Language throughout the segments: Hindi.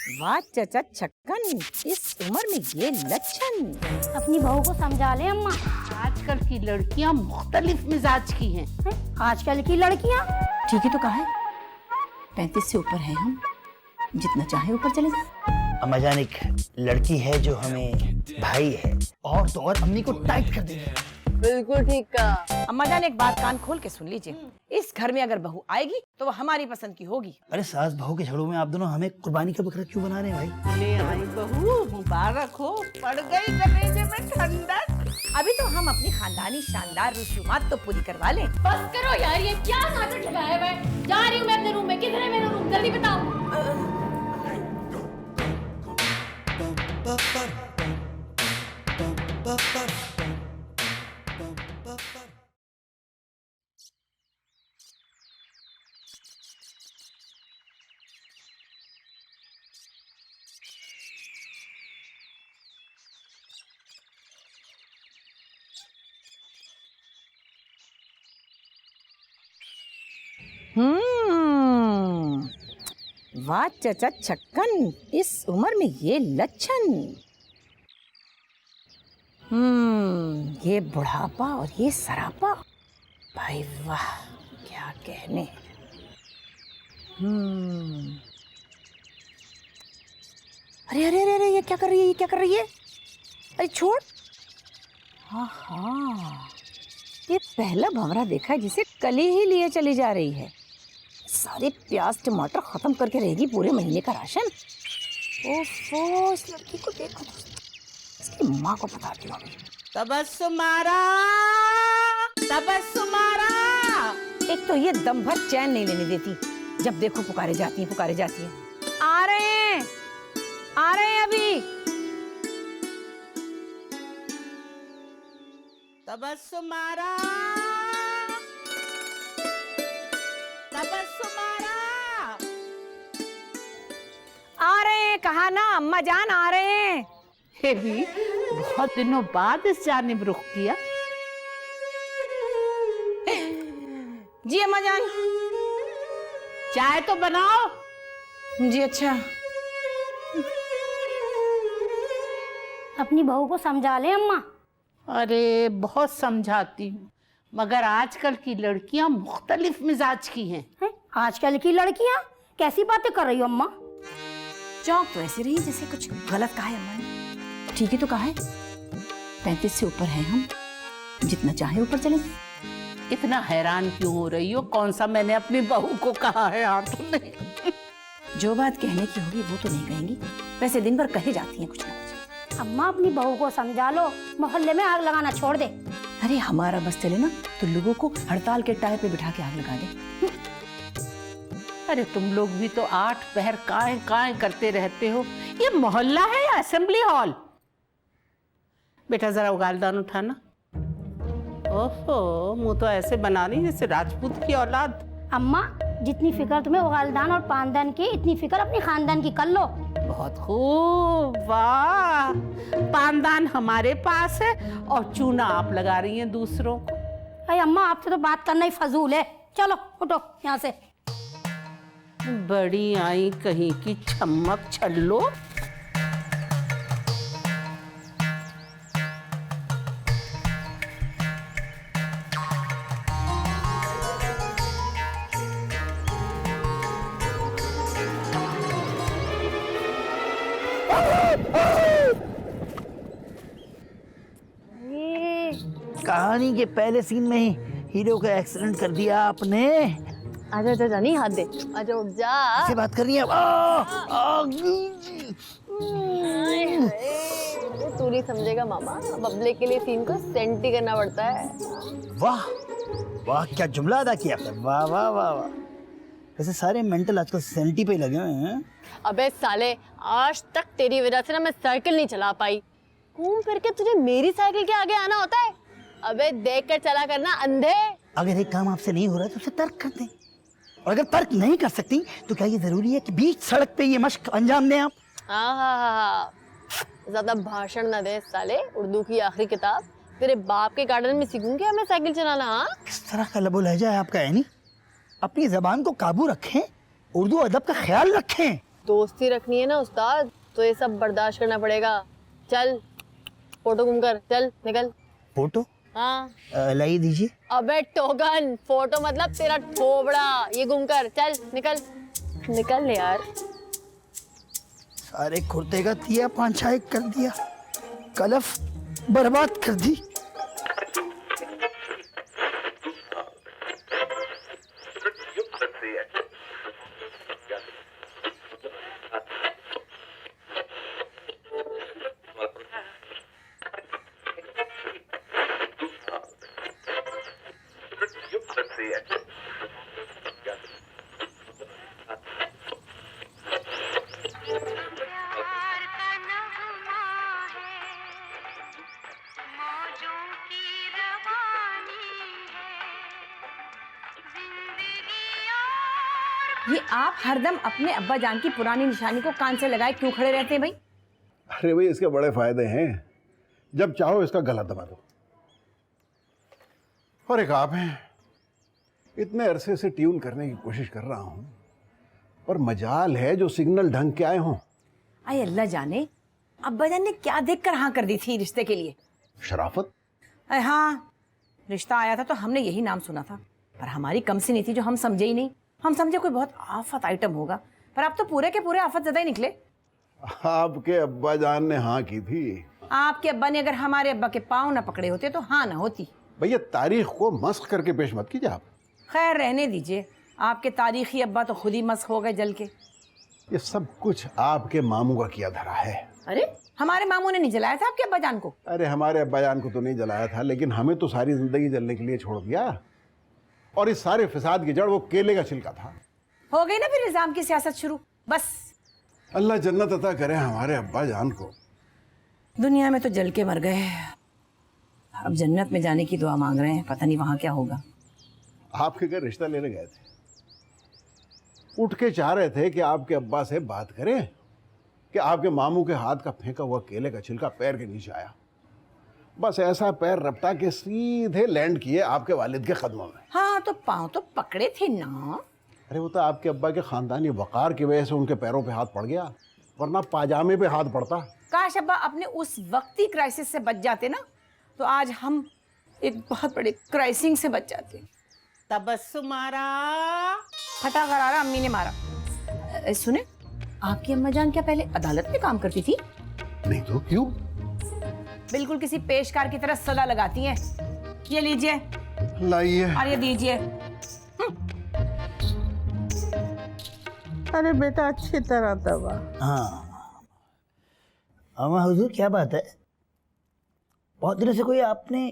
वाह चचा छक्कन, इस उम्र में ये लक्षण। अपनी बहू को समझा ले अम्मा। आजकल की लड़कियां मुख्तलिफ मिजाज की हैं। आजकल की लड़कियां ठीक ही तो कहा है, 35 से ऊपर हैं हम, जितना चाहे ऊपर चले जाए। अम्मा जान एक लड़की है जो हमें भाई है, और तो और अम्मी को टाइट कर देगी। बिल्कुल ठीक कहा। अम्मा जान एक बात कान खोल के सुन लीजिए, इस घर में अगर बहू आएगी तो वो हमारी पसंद की होगी। अरे सास बहू के झगड़ों में आप दोनों हमें कुर्बानी का बकरा क्यों बना रहे हैं भाई? ले आई बहू, मुबारक हो, पड़ गई कलेजे में ठंडक। अभी तो हम अपनी खानदानी शानदार रसूमात तो पूरी करवा लें। बस करो यार, ये क्या नाटक लगाया हुआ है। जा रही हूँ मैं अपने रूम में। किधर है मेरा रूम, जल्दी बताओ। वाह चचा छक्कन, इस उम्र में ये लक्षण। ये बुढ़ापा और ये सरापा, भाई वाह क्या कहने। अरे अरे अरे अरे, ये क्या कर रही है, ये क्या कर रही है? अरे छोड़। हाँ, ये पहला भंवरा देखा है जिसे कल ही लिए चली जा रही है। सारे प्याज टमाटर खत्म करके रहेगी पूरे महीने का राशन। ओफो, इस लड़की को देखो, इसकी माँ को बताती हूँ। तबस्सुमारा, तबस्सुमारा। एक तो ये दम भर चैन नहीं लेने देती, जब देखो पुकारे जाती है, पुकारे जाती है। आ रहे हैं, आ रहे हैं अभी। तबस्सुमारा, तबस्सुमारा। आ रहे हैं, कहा ना अम्मा जान आ रहे हैं। हे भी बहुत दिनों बाद इस जानिब रुख किया। जी अम्मा जान। चाय तो बनाओ। जी अच्छा। अपनी बहू को समझा ले अम्मा। अरे बहुत समझाती हूँ, मगर आजकल की लड़कियां मुख्तलिफ मिजाज की हैं। आजकल की लड़कियां कैसी बातें कर रही हो अम्मा? चौक तो ऐसे रही जैसे कुछ गलत कहा है अम्मा ने। ठीक ही तो कहा है, 35 से ऊपर हैं हम, जितना चाहे ऊपर चले जाए। इतना हैरान क्यों हो रही हो? कौन सा मैंने अपनी बहू को कहा है आंखों ने? जो बात कहने की होगी वो तो नहीं कहेंगी, वैसे दिन भर कहे जाती हैं कुछ ना कुछ। अम्मा अपनी बहू को समझा लो, मोहल्ले में आग लगाना छोड़ दे। अरे हमारा बस चले ना तो लोगों को हड़ताल के टायर पे बिठा के आग लगा दे। अरे तुम लोग भी तो 8 पहर काएं काएं करते रहते हो। ये मोहल्ला है या असेंबली हॉल? बेटा जरा उगालदान उठाना। ओहो, मुंह तो ऐसे बना रही जैसे राजपूत की औलाद। अम्मा जितनी फिक्र तुम्हें उगालदान और पानदान की, इतनी फिक्र अपनी खानदान की कर लो। बहुत खूब, वाह। पानदान हमारे पास है और चूना आप लगा रही हैं दूसरों को। अरे अम्मा आपसे तो बात करना ही फजूल है। चलो उठो यहाँ से। बड़ी आई कहीं की छमक छल्लो। कहानी के पहले सीन में ही हीरो का एक्सीडेंट कर दिया आपने। आजा आजा जानी, हाथ दे। आजा उठ जा। से बात कर रही है। तू नहीं समझेगा मामा, बबले के लिए सीन को सेंटी करना पड़ता है। वाह वाह, क्या जुमला अदा किया आपने। वाह वाह वाह वाह। वैसे सारे मेंटल आजकल सेंटी पे ही लगे हुए हैं। अबे साले, आज तक तेरी वजह से ना मैं साइकिल नहीं चला पाई। घूम फिर के तुझे मेरी साइकिल के आगे आना होता है। अबे देख कर चला करना अंधे। अगर एक काम आपसे नहीं हो रहा है तो उसे तर्क कर दें, और अगर तर्क नहीं कर सकती तो क्या ये जरूरी है कि बीच सड़क पे ये मश्क अंजाम दें आप? हाँ, ज्यादा भाषण ना दे साले। उर्दू की आखिरी किताब तेरे बाप के गार्डन में सीखूंगी मैं साइकिल चलाना। हाँ, किस तरह का लबो लहजा है आपका? यानी अपनी जबान को काबू रखें, उर्दू अदब का ख्याल रखें। दोस्ती रखनी है ना उस्ताद, तो ये सब बर्दाश्त करना पड़ेगा। चल फोटो घूम कर, चल निकल। फोटो हाँ लाई दीजिए। अबे टोकन, फोटो मतलब तेरा थोबड़ा। ये घूम कर, चल निकल निकल यार। सारे कुर्ते का दिया पांचाई कर दिया, कलफ बर्बाद कर दी। ये आप हरदम अपने अब्बा जान की पुरानी निशानी को कान से लगाए क्यों खड़े रहते हैं भाई? अरे भाई इसके बड़े फायदे हैं, जब चाहो इसका गला दबा दो। और एक आप हैं, इतने अरसे से ट्यून करने की कोशिश कर रहा हूं, पर मजाल है जो सिग्नल ढंग के आए हों। आई अल्लाह जाने अब्बा जान ने क्या देखकर हाँ कर दी थी रिश्ते के लिए। शराफत। अरे हाँ, रिश्ता आया था तो हमने यही नाम सुना था, पर हमारी कम सी नहीं थी जो हम समझे ही नहीं। हम समझे कोई बहुत आफत आइटम होगा, पर आप तो पूरे के पूरे आफत ज़्यादा ही निकले। आपके अब्बा जान ने हाँ की थी। आपके अब्बा ने अगर हमारे अब्बा के पाँव ना पकड़े होते तो हाँ ना होती। भैया तारीख को मस्क करके पेश मत कीजिए आप। खैर रहने दीजिए, आपके तारीखी अब्बा तो खुद ही मस्क हो गए जल के। ये सब कुछ आपके मामू का किया धरा है। अरे हमारे मामू ने नहीं जलाया था आपके अब्बा जान को? अरे हमारे अब्बा जान को तो नहीं जलाया था, लेकिन हमें तो सारी जिंदगी जलने के लिए छोड़ दिया। और इस सारे फिसाद की जड़ वो केले का छिलका था। हो गई ना फिर निजाम की सियासत शुरू। बस अल्लाह जन्नत अता करे हमारे अब्बा जान को। दुनिया में तो जल के मर गए, अब जन्नत में जाने की दुआ मांग रहे हैं। पता नहीं वहां क्या होगा। आपके घर रिश्ता लेने गए थे, उठ के चाह रहे थे कि आपके अब्बा से बात करें कि आपके मामू के हाथ का फेंका हुआ केले का छिलका पैर के नीचे आया। बस ऐसा पैर रपटा के सीधे लैंड किए आपके वालिद के कदमों में। हाँ तो पाँव तो पकड़े थे ना। अरे वो तो आपके अब्बा के खानदानी वकार की वजह से उनके पैरों पे हाथ पड़ गया, वरना पाजामे पे हाथ पड़ता। काश अब्बा अपने उस वक्ती क्राइसिस से बच जाते ना, तो आज हम एक बहुत बड़े क्राइसिस से बच जाते। तबस्सुमारा फटा गरारा अम्मी ने मारा। सुने, आपकी अम्मा जान क्या पहले अदालत में काम करती थी? नहीं तो क्यों? बिल्कुल किसी पेशकार की तरह सदा लगाती हैं। ये लीजिए, लाइए। और ये दीजिए। अरे बेटा अच्छी तरह दबा। हाँ अम्मा हुजूर, क्या बात है? बहुत दिनों से कोई आपने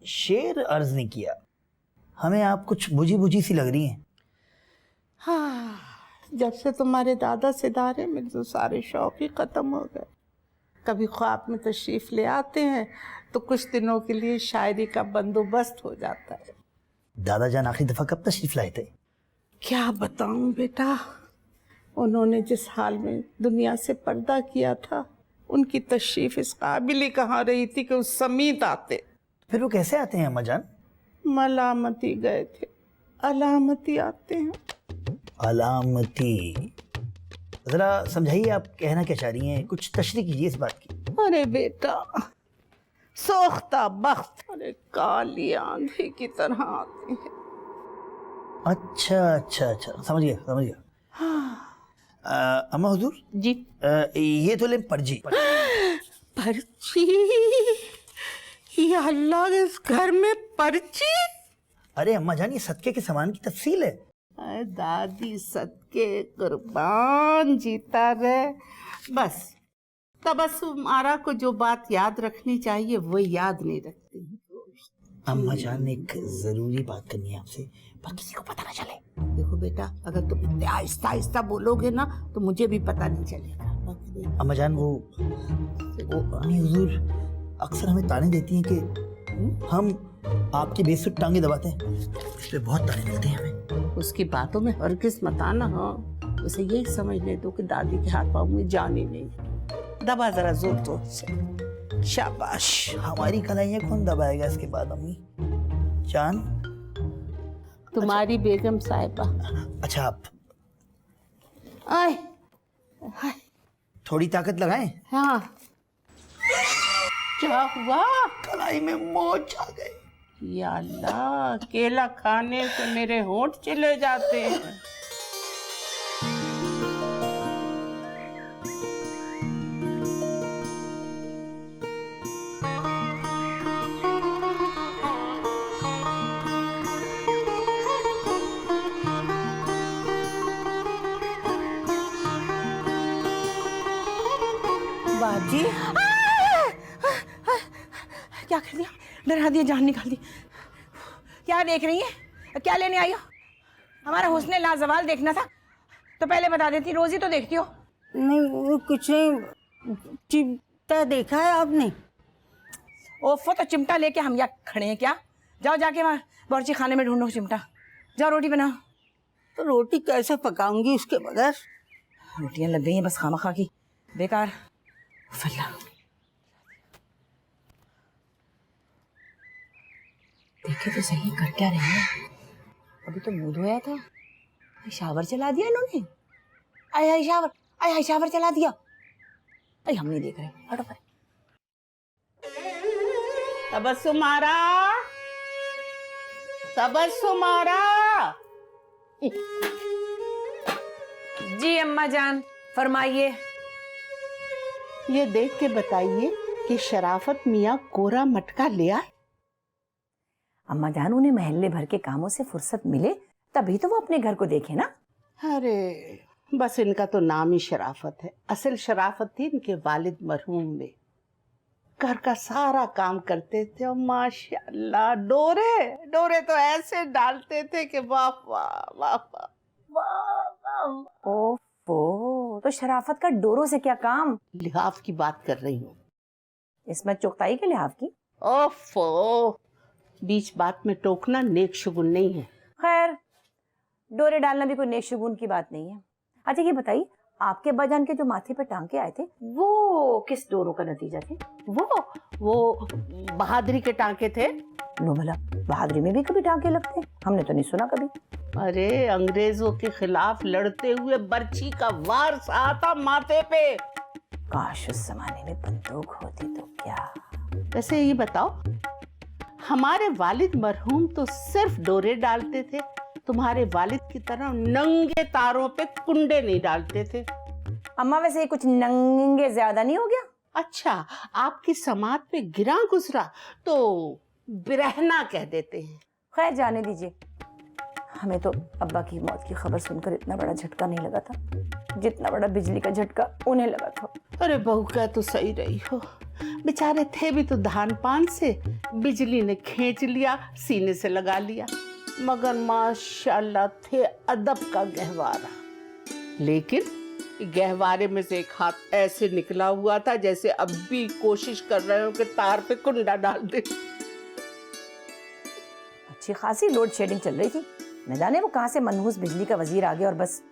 शेर अर्ज नहीं किया। हमें आप कुछ बुझी बुझी सी लग रही हैं। हाँ, जब से तुम्हारे दादा सिदारे मेरे तो सारे शौक ही खत्म हो गए। कभी ख्वाब में तशरीफ ले आते हैं तो कुछ दिनों के लिए शायरी का बंदोबस्त हो जाता है। दादा जान आखिरी दफा कब तशरीफ लाए थे? क्या बताऊं बेटा, उन्होंने जिस हाल में दुनिया से पर्दा किया था, उनकी तशरीफ इस काबिल ही कहाँ रही थी कि उस समीत आते। फिर वो कैसे आते हैं अम्मा जान? मलामती गए थे, अलामती आते हैं। अलामती? जरा समझाइए, आप कहना क्या चाह रही हैं? कुछ तशरीह कीजिए इस बात की। अरे बेटा, सोख्ता बख्त अरे काली आंधी की तरह आते हैं। अच्छा अच्छा अच्छा, समझ गया समझ गया। अम्मा हुजूर जी। ये तो ले पर्ची। पर्ची? या अल्लाह, इस घर में पर्ची? अरे अम्मा जान, ये सदके के सामान की तफसील है। अरे दादी सदके कुर्बान, जीता रहे। बस तबस्सुमारा को जो बात याद रखनी चाहिए वो याद नहीं रखती। अम्मा जान, एक जरूरी बात करनी है आपसे, पर किसी को पता ना चले। देखो बेटा, अगर तुम इतने आहिस्ता आहिस्ता बोलोगे ना तो मुझे भी पता नहीं चलेगा। अम्मा जान, वो अम्मी हुजूर अक्सर हमें ताने देती हैं कि हम आपकी बेसुध टांगे दबाते हैं। इस पे बहुत ताने मिलते हैं हमें। उसकी बातों में हरगिज़ मत आना। हाँ, उसे यही समझने दो कि दादी के हाथ पाँव में जान ही नहीं। दबा जरा जोर जोर से। शाबाश। हमारी कलाइयाँ कौन दबाएगा इसके बाद अम्मी जान? तुम्हारी बेगम साहिबा। अच्छा, आप आए थोड़ी ताकत लगाएं। हाँ, क्या हुआ? कलाई में मोच आ गई। या अल्लाह, केला खाने से मेरे होंठ चले जाते हैं। बाजी, क्या कर दिया? डरा दिया, जान निकाल दी। क्या देख रही है? क्या लेने आई हो? हमारा हुस्न लाजवाल देखना था तो पहले बता देती, रोज ही तो देखती हो। नहीं, वो कुछ नहीं, चिमटा देखा है आपने? ओफो, तो चिमटा लेके हम यहाँ खड़े हैं क्या? जाओ जाके वहाँ बावर्ची खाने में ढूंढो चिमटा। जाओ रोटी बनाओ। तो रोटी कैसे पकाऊंगी उसके बगैर? रोटियां लग गई हैं बस खामा की, बेकार। फल्ला, देखे तो सही कर क्या रहे हैं। अभी तो मुंह धोया था, शावर चला दिया इन्होंने। आय शावर, आय शावर चला दिया। अरे हम नहीं देख रहे, हटो पर। तबस्सुमारा, तबस्सुमारा। जी अम्मा जान, फरमाइए। ये देख के बताइए कि शराफत मियाँ कोरा मटका ले आए? अम्मा जान, उन्हें महल्ले भर के कामों से फुर्सत मिले तभी तो वो अपने घर को देखे ना। अरे बस इनका तो नाम ही शराफत है, असल शराफत थी इनके वालिद मरहूम में। घर का सारा काम करते थे और माशाल्लाह डोरे डोरे तो ऐसे डालते थे कि वाह वाह वाह वाह। ओफो, तो शराफत का डोरों से क्या काम? लिहाफ की बात कर रही हूँ। इसमें चौकताई के लिहाफ की? ओफो, बीच बात में टोकना नेक शुगुन नहीं है। खैर, डोरे डालना भी कोई नेक शुगुन की बात नहीं है। अच्छा ये बताइए, आपके अब्बाजान के जो माथे पे टांके आए थे वो किस डोरों का नतीजा थे? वो बहादुरी के टांके थे। नो भला, बहादुरी में भी कभी टांके लगते? हमने तो नहीं सुना कभी। अरे अंग्रेजों के खिलाफ लड़ते हुए बर्छी का वार सा था माथे पे। काश उस जमाने में बंदूक होती तो क्या। वैसे ये बताओ, हमारे वालिद मरहूम तो सिर्फ डोरे डालते थे, तुम्हारे वालिद की तरह नंगे तारों पे कुंडे नहीं डालते थे। अम्मा वैसे ये कुछ नंगे ज्यादा नहीं हो गया? अच्छा, आपकी समाज पे गिरा गुजरा तो बिरहना कह देते हैं। खैर जाने दीजिए, हमें तो अब्बा की मौत की खबर सुनकर इतना बड़ा झटका नहीं लगा था जितना बड़ा बिजली का झटका उन्हें लगा था। अरे बहू कह तो सही रही हो, बेचारे थे भी तो धान पान से, बिजली ने खींच लिया, सीने से लगा लिया, मगर माशाल्लाह थे अदब का गहवारा। लेकिन गहवारे में से एक हाथ ऐसे निकला हुआ था जैसे अब भी कोशिश कर रहे हो कि तार पे कुंडा डाल दे। अच्छी खासी लोड शेडिंग चल रही थी, न जाने वो कहां से मनहूस बिजली का वजीर आ गया और बस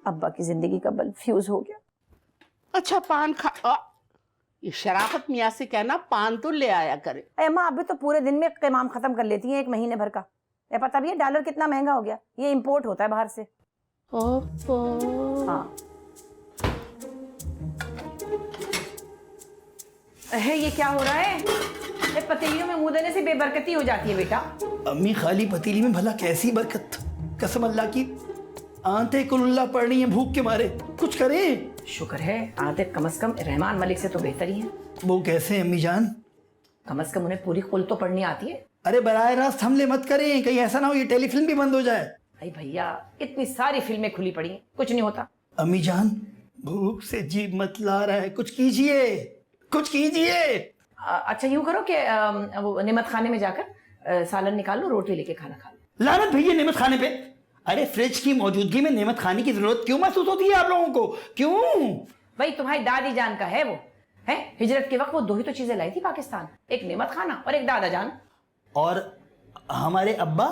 अब्बा की जिंदगी का बल्ब फ्यूज हो गया। अच्छा पान खा, ये शराफत मियाँ से कहना पान तो ले आया करे। अम्मा अभी तो पूरे दिन में क़िमाम खत्म कर लेती हैं, एक महीने भर का। ये पता भी है डॉलर कितना महंगा हो गया, ये इंपोर्ट होता है बाहर से। हाँ ये क्या हो रहा है? ये पतीलियों में मुंह देने से बेबरकती हो जाती है बेटा। अम्मी खाली पतीली में भला कैसी बरकत, कसम अल्लाह की आंतें कुल्ला पड़ रही हैं भूख के मारे, कुछ करें। शुक्र है आंतें कम से कम रहमान मलिक से तो बेहतर ही है। वो कैसे हैं अम्मी जान? कम से कम उन्हें पूरी कुल तो पढ़नी आती है। अरे बराह रास्त हमले मत करें, कहीं ऐसा ना हो ये टेलीफिल्म भी बंद हो जाए। अरे भैया इतनी सारी फिल्में खुली पड़ी हैं, कुछ नहीं होता। अम्मी जान भूख से जीभ मत ला रहा है, कुछ कीजिए कुछ कीजिए। अच्छा यूं करो कि वो नेमत खाने में जाकर सालन निकाल लो, रोटी लेके खाना खा लो। लानत भैया नेमत खाने पे। अरे फ्रिज की मौजूदगी में नेमत खाने की जरूरत क्यों महसूस होती है आप लोगों को? क्यों? भाई तुम्हारी दादी जान का है वो, है हिजरत के वक्त वो दो ही तो चीजें लाई थी पाकिस्तान, एक नेमत खाना और एक दादा जान। और हमारे अब्बा?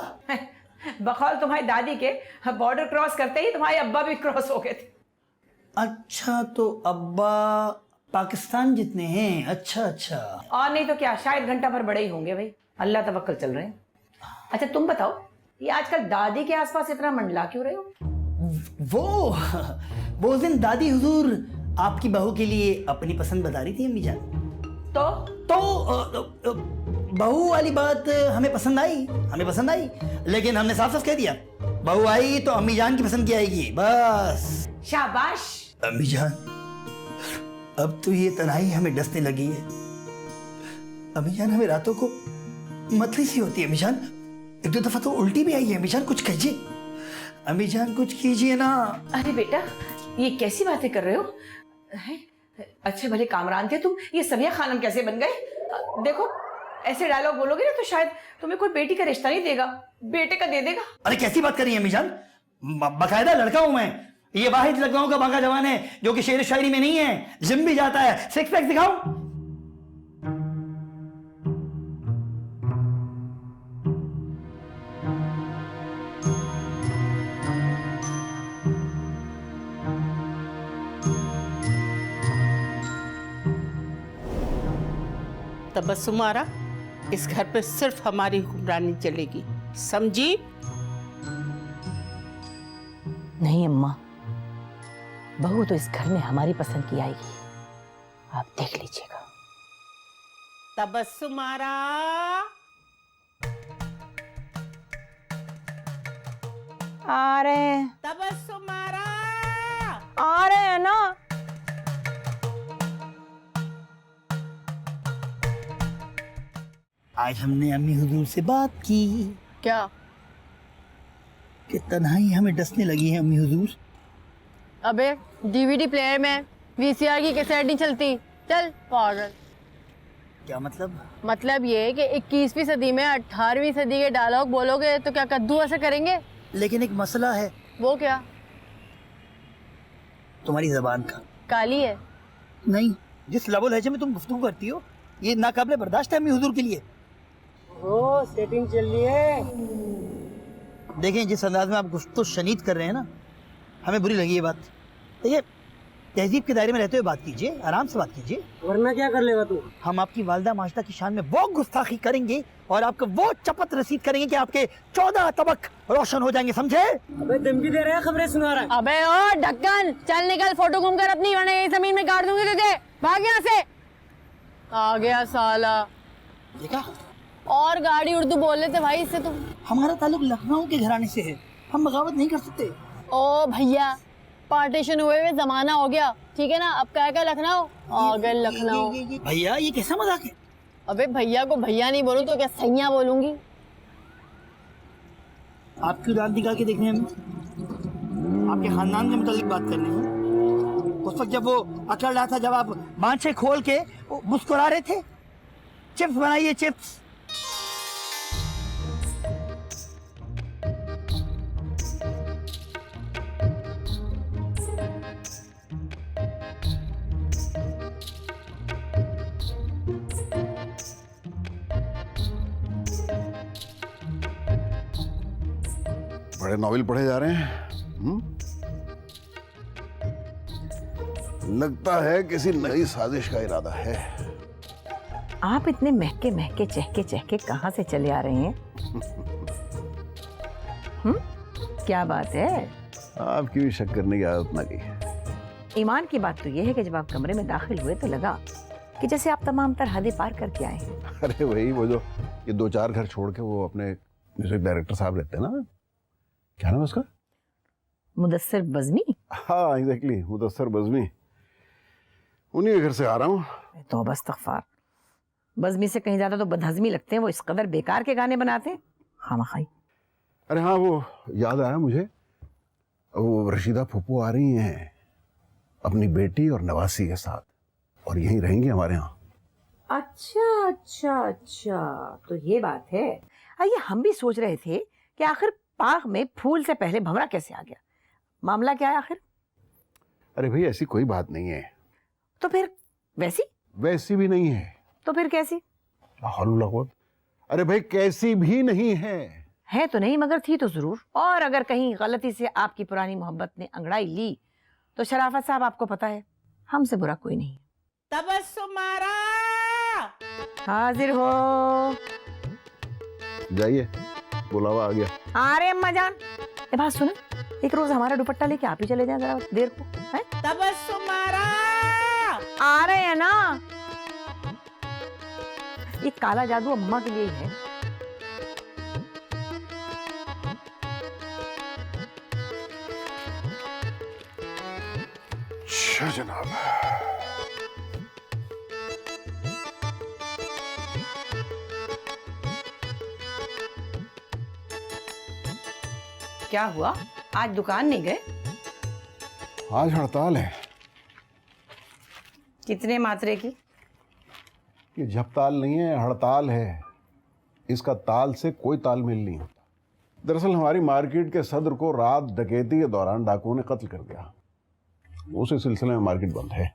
बकौल तुम्हारी दादी के बॉर्डर क्रॉस करते ही तुम्हारे अब्बा भी क्रॉस हो गए थे। अच्छा तो अब्बा पाकिस्तान जितने हैं। अच्छा अच्छा। और नहीं तो क्या, शायद घंटा भर बड़े ही होंगे भाई, अल्लाह तवक्कल चल रहे हैं। अच्छा तुम बताओ, ये आजकल दादी के आसपास इतना मंडला क्यों रहे हो? वो उस दिन दादी हुजूर आपकी बहू के लिए अपनी पसंद बता रही थी अम्मी जान। तो बहू वाली बात हमें पसंद आई, लेकिन हमने साफ साफ कह दिया बहू आई तो अम्मी जान की पसंद की आएगी, बस। शाबाश। अम्मी जान, अब तो ये तन्हाई हमें डसने लगी है। अम्मी जान, हमें रातों को मतली सी होती है अम्मी जान। एक दो दफा तो उल्टी भी आई है अम्मी जान, कुछ कीजिए अम्मी जान, कुछ कीजिए ना। अरे बेटा, ये कैसी बातें कर रहे हो? हैं? अच्छे भले कामरान थे तुम, ये सबिया खानम कैसे बन गए? देखो, ऐसे डायलॉग बोलोगे ना तो शायद तुम्हें कोई बेटी का रिश्ता नहीं देगा, बेटे का दे देगा। अरे कैसी बात कर रही है अम्मी जान, बाकायदा लड़का हूं मैं। ये वाहिद लखनऊ का बाका जवान है जो कि शेर शायरी में नहीं है, जिम भी जाता है। सिक्स पैक दिखाऊं? तबस्सुमारा, इस घर पे सिर्फ हमारी हुक्मरानी चलेगी, समझी? नहीं अम्मा, बहू तो इस घर में हमारी पसंद की आएगी, आप देख लीजिएगा। तबस्सुमारा, आ रहे हैं, तबस्सुमारा, आ रहे हैं ना। आज हमने अम्मी हुजूर से बात की क्या? कि तन्हाई हमें डसने लगी है अम्मी हुजूर। अबे डीवीडी प्लेयर में वीसीआर की कैसेट नहीं चलती, चल पागल। क्या मतलब? मतलब ये है कि 21वीं सदी में 18वीं सदी के डायलॉग बोलोगे तो क्या कद्दू ऐसे करेंगे? लेकिन एक मसला है। वो क्या? तुम्हारी जबान का। काली है? नहीं, जिस लबो लहजे में तुम गुफ्तगू करती हो ये नाकाबिले बर्दाश्त है अम्मी हुजूर के लिए। ओ सेटिंग चल रही है। देखें, जिस अंदाज में आप गुफ्तगू शनीद कर रहे हैं ना, हमें बुरी लगी ये बात। देखिए, तहजीब के दायरे में रहते हुए बात कीजिए, आराम से बात कीजिए। वरना क्या कर लेगा तू? हम आपकी वालदा माशदा की शान में वो गुस्ताखी करेंगे और आपको वो चपत रसीद करेंगे कि आपके 14 तबक रोशन हो जाएंगे, समझे? अबे धमकी दे रहा है, खबरें सुना रहा है। अबे ओ ढक्कन, चल निकल, फोटो घूम कर अपनी, वरना यही जमीन में गाड़ दूंगी तुझे। भाग यहाँ से। आ गया साला। देखा? और गाड़ी उर्दू बोल लेते भाई इससे तुम। हमारा ताल्लुक लखनऊ के घराने से है, हम बगावत नहीं कर सकते। ओ भैया, पार्टीशन हुए हुए जमाना हो गया, ठीक है ना? अब क्या लखनऊ आ गए लखनऊ। भैया, ये कैसा मजाक है? अबे भैया को भैया नहीं बोलूं तो क्या सैया बोलूंगी? आप क्यों दांत निकाल के देख रहे हैं हमें? आपके खानदान के मुतालिक बात कर रहे हैं। उस वक्त जब वो अकड़ रहा था, जब आप बाँछे खोल के मुस्कुरा रहे थे। चिप्स बनाइए, चिप्स। बड़े नॉवेल पढ़े जा रहे हैं। लगता है किसी नई साजिश का इरादा है। आप इतने महके महके चहके चहके कहाँ से चले आ रहे हैं? क्या बात है? आपकी भी शक करने की आदत ना गई। ईमान की बात तो ये है कि जब आप कमरे में दाखिल हुए तो लगा कि जैसे आप तमाम तर हदें पार करके आए हैं। अरे वही, वो जो ये 2-4 घर छोड़ के वो अपने म्यूजिक डायरेक्टर साहब रहते हैं ना, क्या नाम है उसका? मुदस्सिर बज़मी। हाँ एग्जैक्टली, मुदस्सिर बज़मी, उन्हीं के घर से आ रहा हूँ। तौबा इस्तग़फ़ार, बज़मी से कहीं ज्यादा तो बदहज़मी लगते हैं, वो इस कदर बेकार के गाने बनाते हैं खामखाई। अरे हाँ, वो याद आया मुझे, वो रशीदा फूफू आ रही हैं अपनी बेटी और नवासी के साथ, और यहीं रहेंगी हमारे यहाँ। अच्छा अच्छा अच्छा, तो ये बात है। आइए, हम भी सोच रहे थे कि आखिर पाक में फूल से पहले भंवरा कैसे आ गया, मामला क्या है आखिर? अरे भाई, ऐसी कोई बात नहीं है। तो फिर वैसी भी नहीं है। तो फिर कैसी? अरे भाई, कैसी भी नहीं है तो नहीं, मगर थी तो जरूर। और अगर कहीं गलती से आपकी पुरानी मोहब्बत ने अंगड़ाई ली तो शराफत साहब, आपको पता है हमसे बुरा कोई नहीं। तबस्सुमारा, हाजिर हो। जाइए, बुलावा आ गया। आ रहे अम्मा जान। ये बात सुनो, एक रोज हमारा दुपट्टा लेके आप ही चले जाएं जरा देर को, हैं? तबस्सुमारा आ रहे हैं ना। ये काला जादू अम्मा के लिए ही है। अच्छा जनाब। क्या हुआ, आज दुकान नहीं गए? आज हड़ताल है। कितने मात्रे की? ये झपताल नहीं है, हड़ताल है। इसका ताल से कोई तालमेल नहीं होता। दरअसल हमारी मार्केट के सदर को रात डकैती के दौरान डाकुओं ने कत्ल कर दिया। उसी सिलसिले में मार्केट बंद है।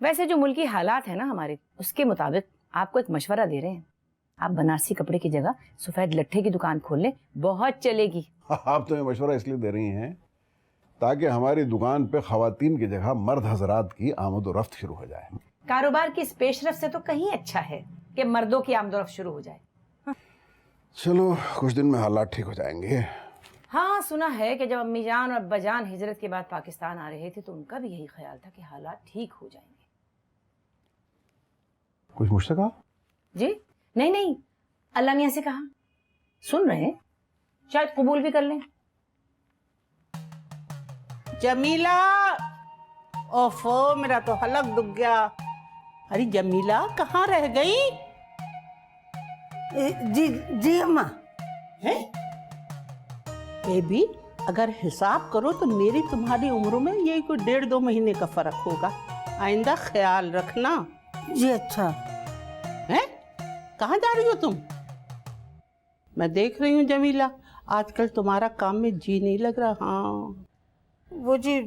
वैसे जो मुल्की हालात है ना हमारे, उसके मुताबिक आपको एक मशवरा दे रहे हैं। आप बनारसी कपड़े की जगह सफेद लट्ठे की दुकान खोल लें, बहुत चलेगी। आप तो ये मशवरा इसलिए दे रही हैं ताकि हमारी दुकान पे खवातीन की जगह मर्द हजरात की आमद और रफ्त शुरू हो जाए। कारोबार की इस पेशरफ से तो कहीं अच्छा है कि मर्दों की आमदोरफ्त शुरू हो जाए। चलो कुछ दिन में हालात ठीक हो जाएंगे। हाँ, सुना है कि जब अम्मी जान और अब्बा जान हिजरत के बाद पाकिस्तान आ रहे थे तो उनका भी यही ख्याल था कि हालात ठीक हो जाएंगे। कुछ मुझसे कहा? जी नहीं, अल्लाह मियां से कहा। सुन रहे हैं, शायद कबूल भी कर लें। जमीला, ओफो मेरा तो हलक दुख गया। अरे जमीला कहाँ रह गई? जी जी अम्मा। है बेबी, अगर हिसाब करो तो मेरी तुम्हारी उम्र में यही कोई 1.5-2 महीने का फर्क होगा। आइंदा ख्याल रखना। जी अच्छा। है कहाँ जा रही हो तुम? मैं देख रही हूँ जमीला, आजकल तुम्हारा काम में जी नहीं लग रहा। हाँ वो जी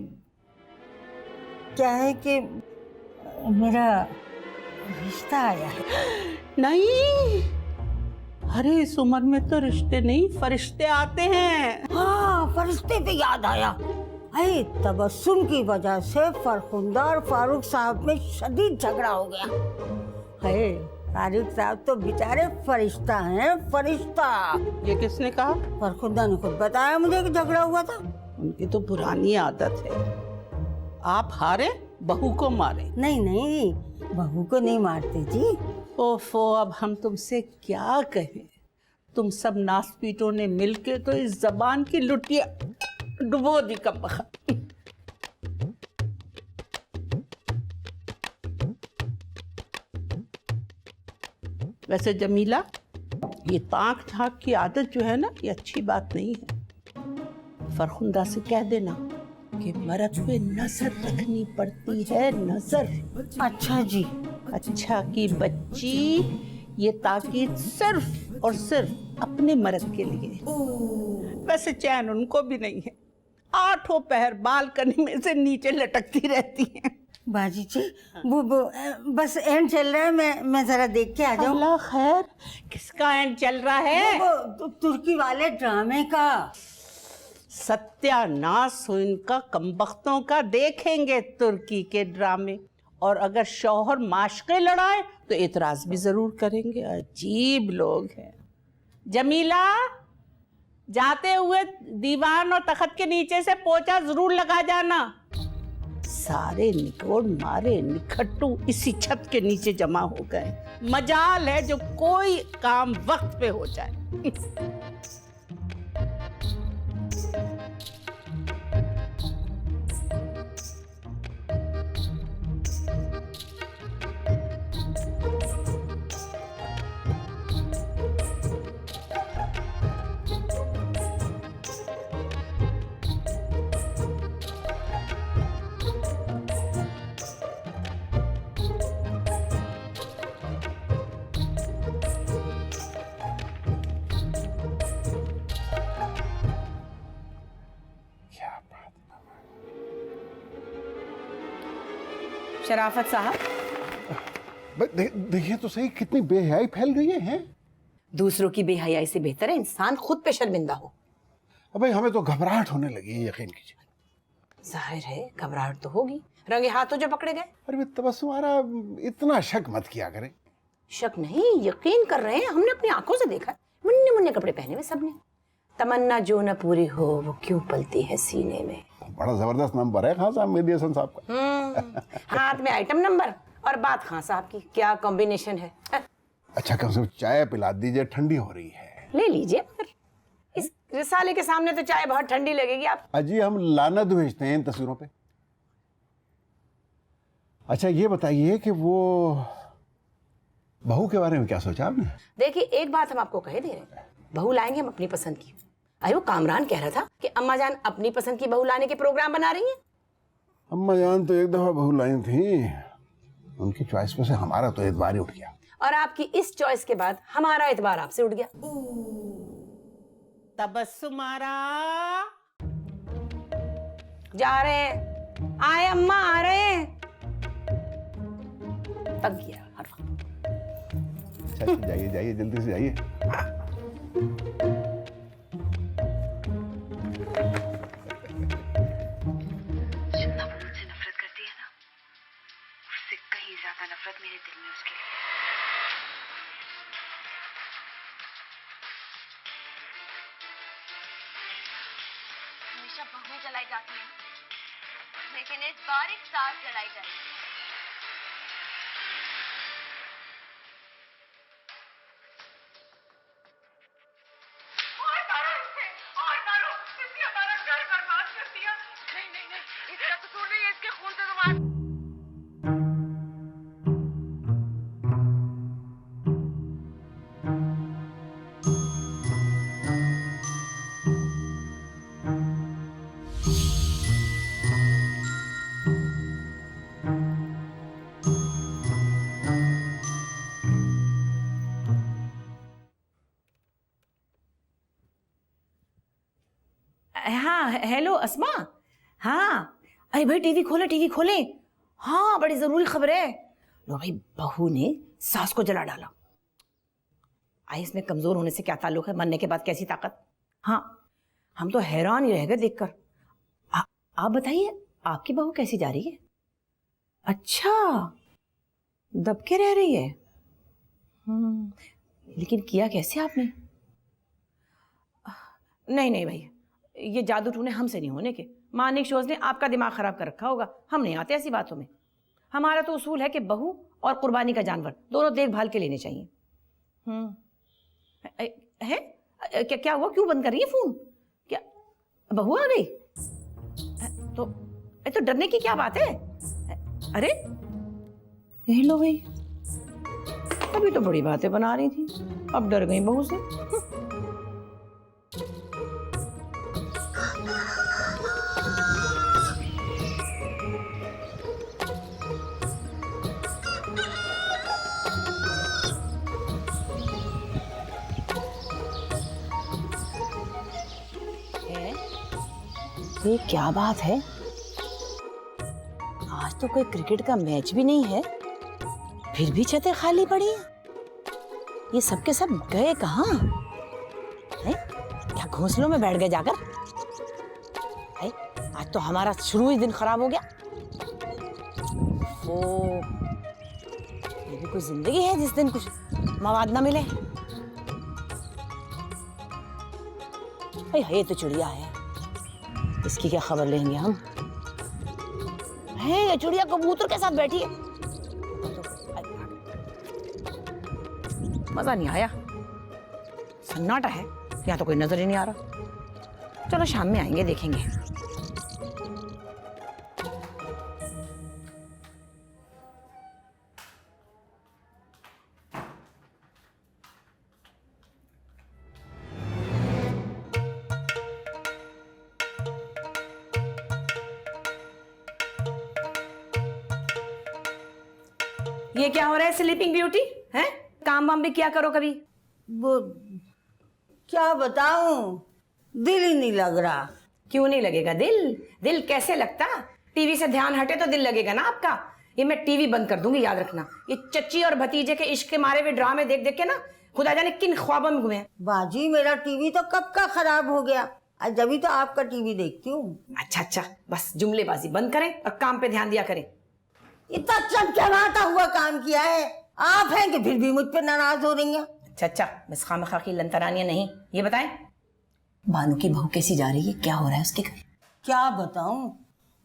क्या है कि मेरा रिश्ता आया है। नहीं, अरे इस उम्र में तो रिश्ते नहीं फरिश्ते आते हैं। हाँ, फरिश्ते पे याद आया। अरे तबस्सुम की वजह से फरखुंदा और फारूक साहब में शदीद झगड़ा हो गया है। फारूक साहब तो बेचारे फरिश्ता हैं, फरिश्ता। ये किसने कहा? फरखुंदा ने खुद बताया मुझे कि झगड़ा हुआ था। उनकी तो पुरानी आदत है, आप हारे बहू को मारे। नहीं, बहू को नहीं मारते जी। ओफो, अब हम तुमसे क्या कहें। तुम सब नासपीटों ने मिलके तो इस जबान की लुटिया डुबो दी कम बखत। वैसे जमीला, ये ताक झाक की आदत जो है ना, ये अच्छी बात नहीं है। फरखुंदा से कह देना कि मर्द पे नजर रखनी पड़ती है, नजर। अच्छा जी। अच्छा की बच्ची, ये ताकीद सिर्फ और सिर्फ अपने मर्द के लिए। वैसे चैन उनको भी नहीं है, 8 पहर बालकनी में से नीचे लटकती रहती हैं। बाजी जी, वो बस एंड चल रहा है, मैं जरा देख के आ जाऊं। अल्लाह खैर, किसका एंड चल रहा है? वो तुर्की वाले ड्रामे का। सत्यानाश हो इनका, कमबख्तों का। देखेंगे तुर्की के ड्रामे, और अगर शौहर माशके लड़ाए तो एतराज भी जरूर करेंगे। अजीब लोग हैं। जमीला, जाते हुए दीवान और तख्त के नीचे से पोछा जरूर लगा जाना। सारे निकोड़ मारे निखट्टू इसी छत के नीचे जमा हो गए। मजाल है जो कोई काम वक्त पे हो जाए। शराफत साहब, देखिए तो सही, कितनी बेहयाई फैल गई है। दूसरों की बेहयाई से बेहतर है इंसान खुद पे शर्मिंदा हो। अबे हमें तो घबराहट होने लगी है, यकीन कीजिए। जाहिर है घबराहट तो होगी, रंगे हाथों जो पकड़े गए। अरे तबस्सुमारा, इतना शक मत किया करें। शक नहीं, यकीन कर रहे हैं, हमने अपनी आंखों से देखा। मुन्ने मुन्ने कपड़े पहने हुए सबने। तमन्ना जो न पूरी हो वो क्यों पलती है सीने में। बड़ा जबरदस्त नंबर है खान साहब मेहदी हसन साहब का। हाथ में आइटम नंबर और बात खान साहब की, क्या कॉम्बिनेशन है। अच्छा कम से कम चाय पिला दीजिए, ठंडी हो रही है। ले लीजिए, पर इस रिसाले के सामने तो चाय बहुत ठंडी लगेगी आप। अजी हम लानत भेजते हैं इन तस्वीरों पे। अच्छा ये बताइए कि वो बहू के बारे में क्या सोचा आपने? देखिए एक बात हम आपको कह दे रहे हैं, बहू लाएंगे हम अपनी पसंद की। अरे वो कामरान कह रहा था कि अम्मा जान अपनी पसंद की बहू लाने के प्रोग्राम बना रही हैं। अम्मा जान तो एक दफा बहू लाई थी, उनकी चॉइस पे से हमारा तो एतबार ही उठ गया। और आपकी इस चॉइस के बाद हमारा एतबार आपसे उठ गया। तबस्सुमारा जा रहे हैं, आए अम्मा आ रहे हैं। तंग किया हर वक्त। अच्छा जाइए जाइए जल्दी से जाइए। जितना वो मुझसे नफरत करती है ना, उससे कहीं ज्यादा नफरत मेरे दिल में उसके लिए। हमेशा बहुएं जलाई जाती हैं, लेकिन इस बार एक साथ जलाई जाएगी। हाँ हेलो अस्मा। हाँ अरे भाई टीवी खोले। हाँ बड़ी जरूरी खबर है। लो भाई बहू ने सास को जला डाला। आई इसमें कमजोर होने से क्या ताल्लुक है, मरने के बाद कैसी ताकत। हाँ हम तो हैरान ही रह गए देखकर। आप बताइए आपकी बहू कैसी जा रही है? अच्छा दब के रह रही है। लेकिन किया कैसे आपने? नहीं भाई ये जादू टूने हमसे नहीं होने के। मानिक शोज ने आपका दिमाग खराब कर रखा होगा। हम नहीं आते ऐसी बातों में। हमारा तो उसूल है कि बहू और कुर्बानी का जानवर दोनों देखभाल के लेने चाहिए। है क्या हुआ, क्यों बंद कर रही है फोन? क्या बहू आ गई? तो डरने की क्या बात है? अरे ये लो भाई, अभी तो बड़ी बातें बना रही थी, अब डर गई बहू से। ये क्या बात है, आज तो कोई क्रिकेट का मैच भी नहीं है, फिर भी छतें खाली पड़ी हैं। ये सब के सब गए कहाँ हैं? क्या घोंसलों में बैठ गए जाकर? है? आज तो हमारा शुरू ही दिन खराब हो गया। वो ये भी कोई जिंदगी है जिस दिन कुछ मवाद ना मिले। ये तो चिड़िया है, इसकी क्या खबर लेंगे हम? है ये चिड़िया कबूतर के साथ बैठी है। मजा नहीं आया, सन्नाटा है, यहाँ तो कोई नजर ही नहीं आ रहा। चलो शाम में आएंगे देखेंगे। ये क्या हो रहा है स्लीपिंग ब्यूटी? है काम वाम भी क्या करो कभी। वो क्या बताऊं, दिल ही नहीं लग रहा। क्यों नहीं लगेगा दिल? दिल कैसे लगता? टीवी से ध्यान हटे तो दिल लगेगा ना आपका। ये मैं टीवी बंद कर दूंगी, याद रखना। ये चच्ची और भतीजे के इश्क के मारे हुए ड्रामे देख देख के ना खुदा जाने किन ख्वाबों में घूमे। बाजी मेरा टीवी तो कब का खराब हो गया, आज जब तो आपका टीवी देखती हूँ। अच्छा बस जुमलेबाजी बंद करें और काम पे ध्यान दिया करें। इतना चमचमाता हुआ काम किया है आप हैं कि फिर भी मुझ पर नाराज हो रही हैं। अच्छा बस खामखा की लंतरानियां नहीं। ये बताएं बानू की बहू कैसी जा रही है, क्या हो रहा है उसके घर? क्या बताऊं,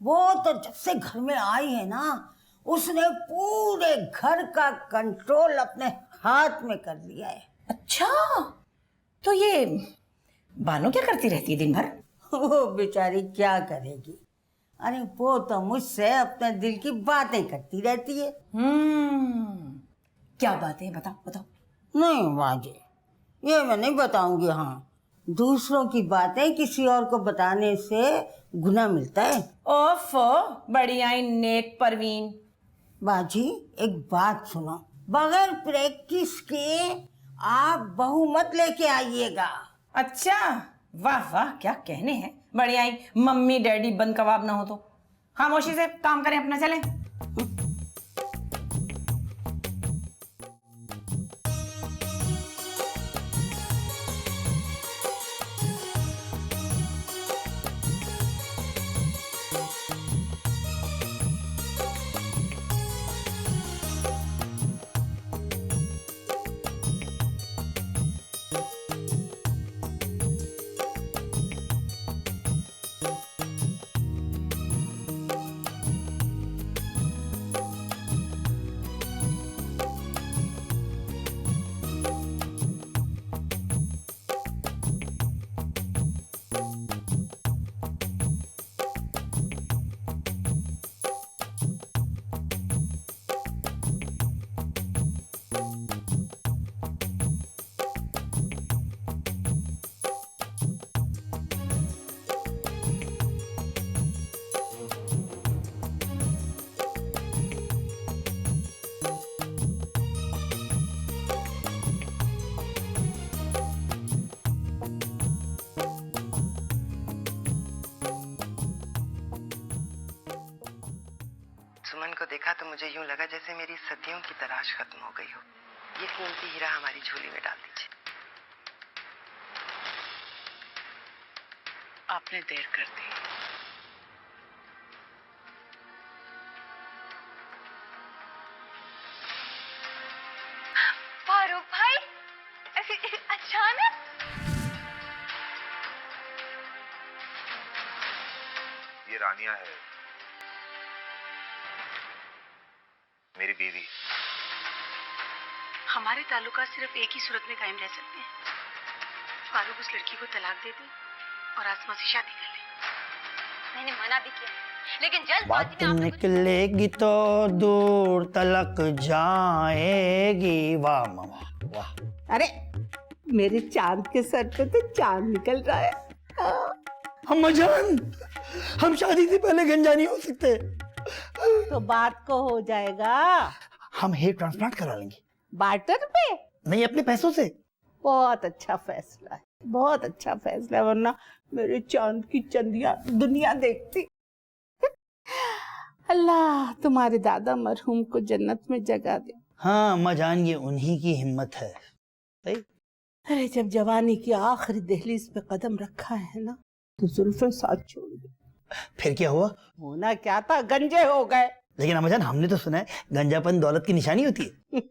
वो तो जब से घर में आई है ना, उसने पूरे घर का कंट्रोल अपने हाथ में कर लिया है। अच्छा, तो ये बानू क्या करती रहती है दिन भर? वो बेचारी क्या करेगी, अरे वो तो मुझसे अपने दिल की बातें करती रहती है। क्या बात है, बताओ बताओ। नहीं बाजी, ये मैं नहीं बताऊंगी। हाँ, दूसरों की बातें किसी और को बताने से गुनाह मिलता है। ओफो, बड़ी आई नेक परवीन। बाजी एक बात सुनो, बगैर प्रैक्टिस के आप बहू मत लेके आइएगा। अच्छा, वाह वाह, क्या कहने हैं। बड़ी आई मम्मी डैडी बंद कबाब ना हो तो। खामोशी से काम करें अपना, चलें। सुमन को देखा तो मुझे यूं लगा जैसे मेरी सदियों की तलाश खत्म हो गई हो। ये कीमती हीरा हमारी झोली में डाल दीजिए। आपने देर कर दी। फारूक भाई, अचानक? ये रानिया है, मेरी बीवी। हमारे ताल्लुकात सिर्फ एक ही सूरत में कायम रह सकते हैं। फारूक उस लड़की को तलाक दे दे और आसमा से शादी कर ले। मैंने मना भी किया, लेकिन जल्दबाजी में आपने निकलेगी तो दूर तलक जाएगी। वाह मामा वाह। अरे मेरे चांद के सर पे तो चांद निकल रहा है। अम्मा जान, हम शादी से पहले गंजा नहीं हो सकते। तो बात को हो जाएगा। हम हेयर ट्रांसप्लांट करा लेंगे। बार्टर पे? नहीं, अपने पैसों से। बहुत अच्छा फैसला है, बहुत अच्छा फैसला है, वरना मेरे चांद की चंदिया दुनिया देखती। अल्लाह तुम्हारे दादा मरहूम को जन्नत में जगह दे। हाँ अम्मा जान, ये उन्हीं की हिम्मत है। अरे जब जवानी की आखिरी दहलीज पे कदम रखा है ना, तो जुल्फे साथ छोड़ दी। फिर क्या हुआ? होना क्या था, गंजे हो गए। लेकिन अम्मा जान, हमने तो सुना है गंजापन दौलत की निशानी होती है।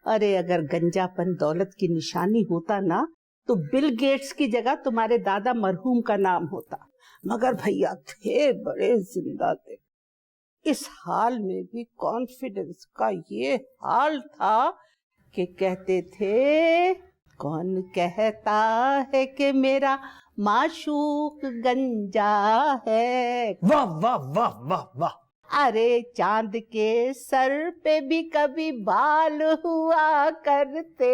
अरे अगर गंजापन दौलत की निशानी होता ना, तो बिल गेट्स की जगह तुम्हारे दादा मरहूम का नाम होता। मगर भैया थे बड़े जिंदा थे। इस हाल में भी कॉन्फिडेंस का ये हाल था कि कहते थे, कौन कहता है कि मेरा माशूक गंजा है। वाह वाह वाह वाह वाह। अरे चांद के सर पे भी कभी बाल हुआ करते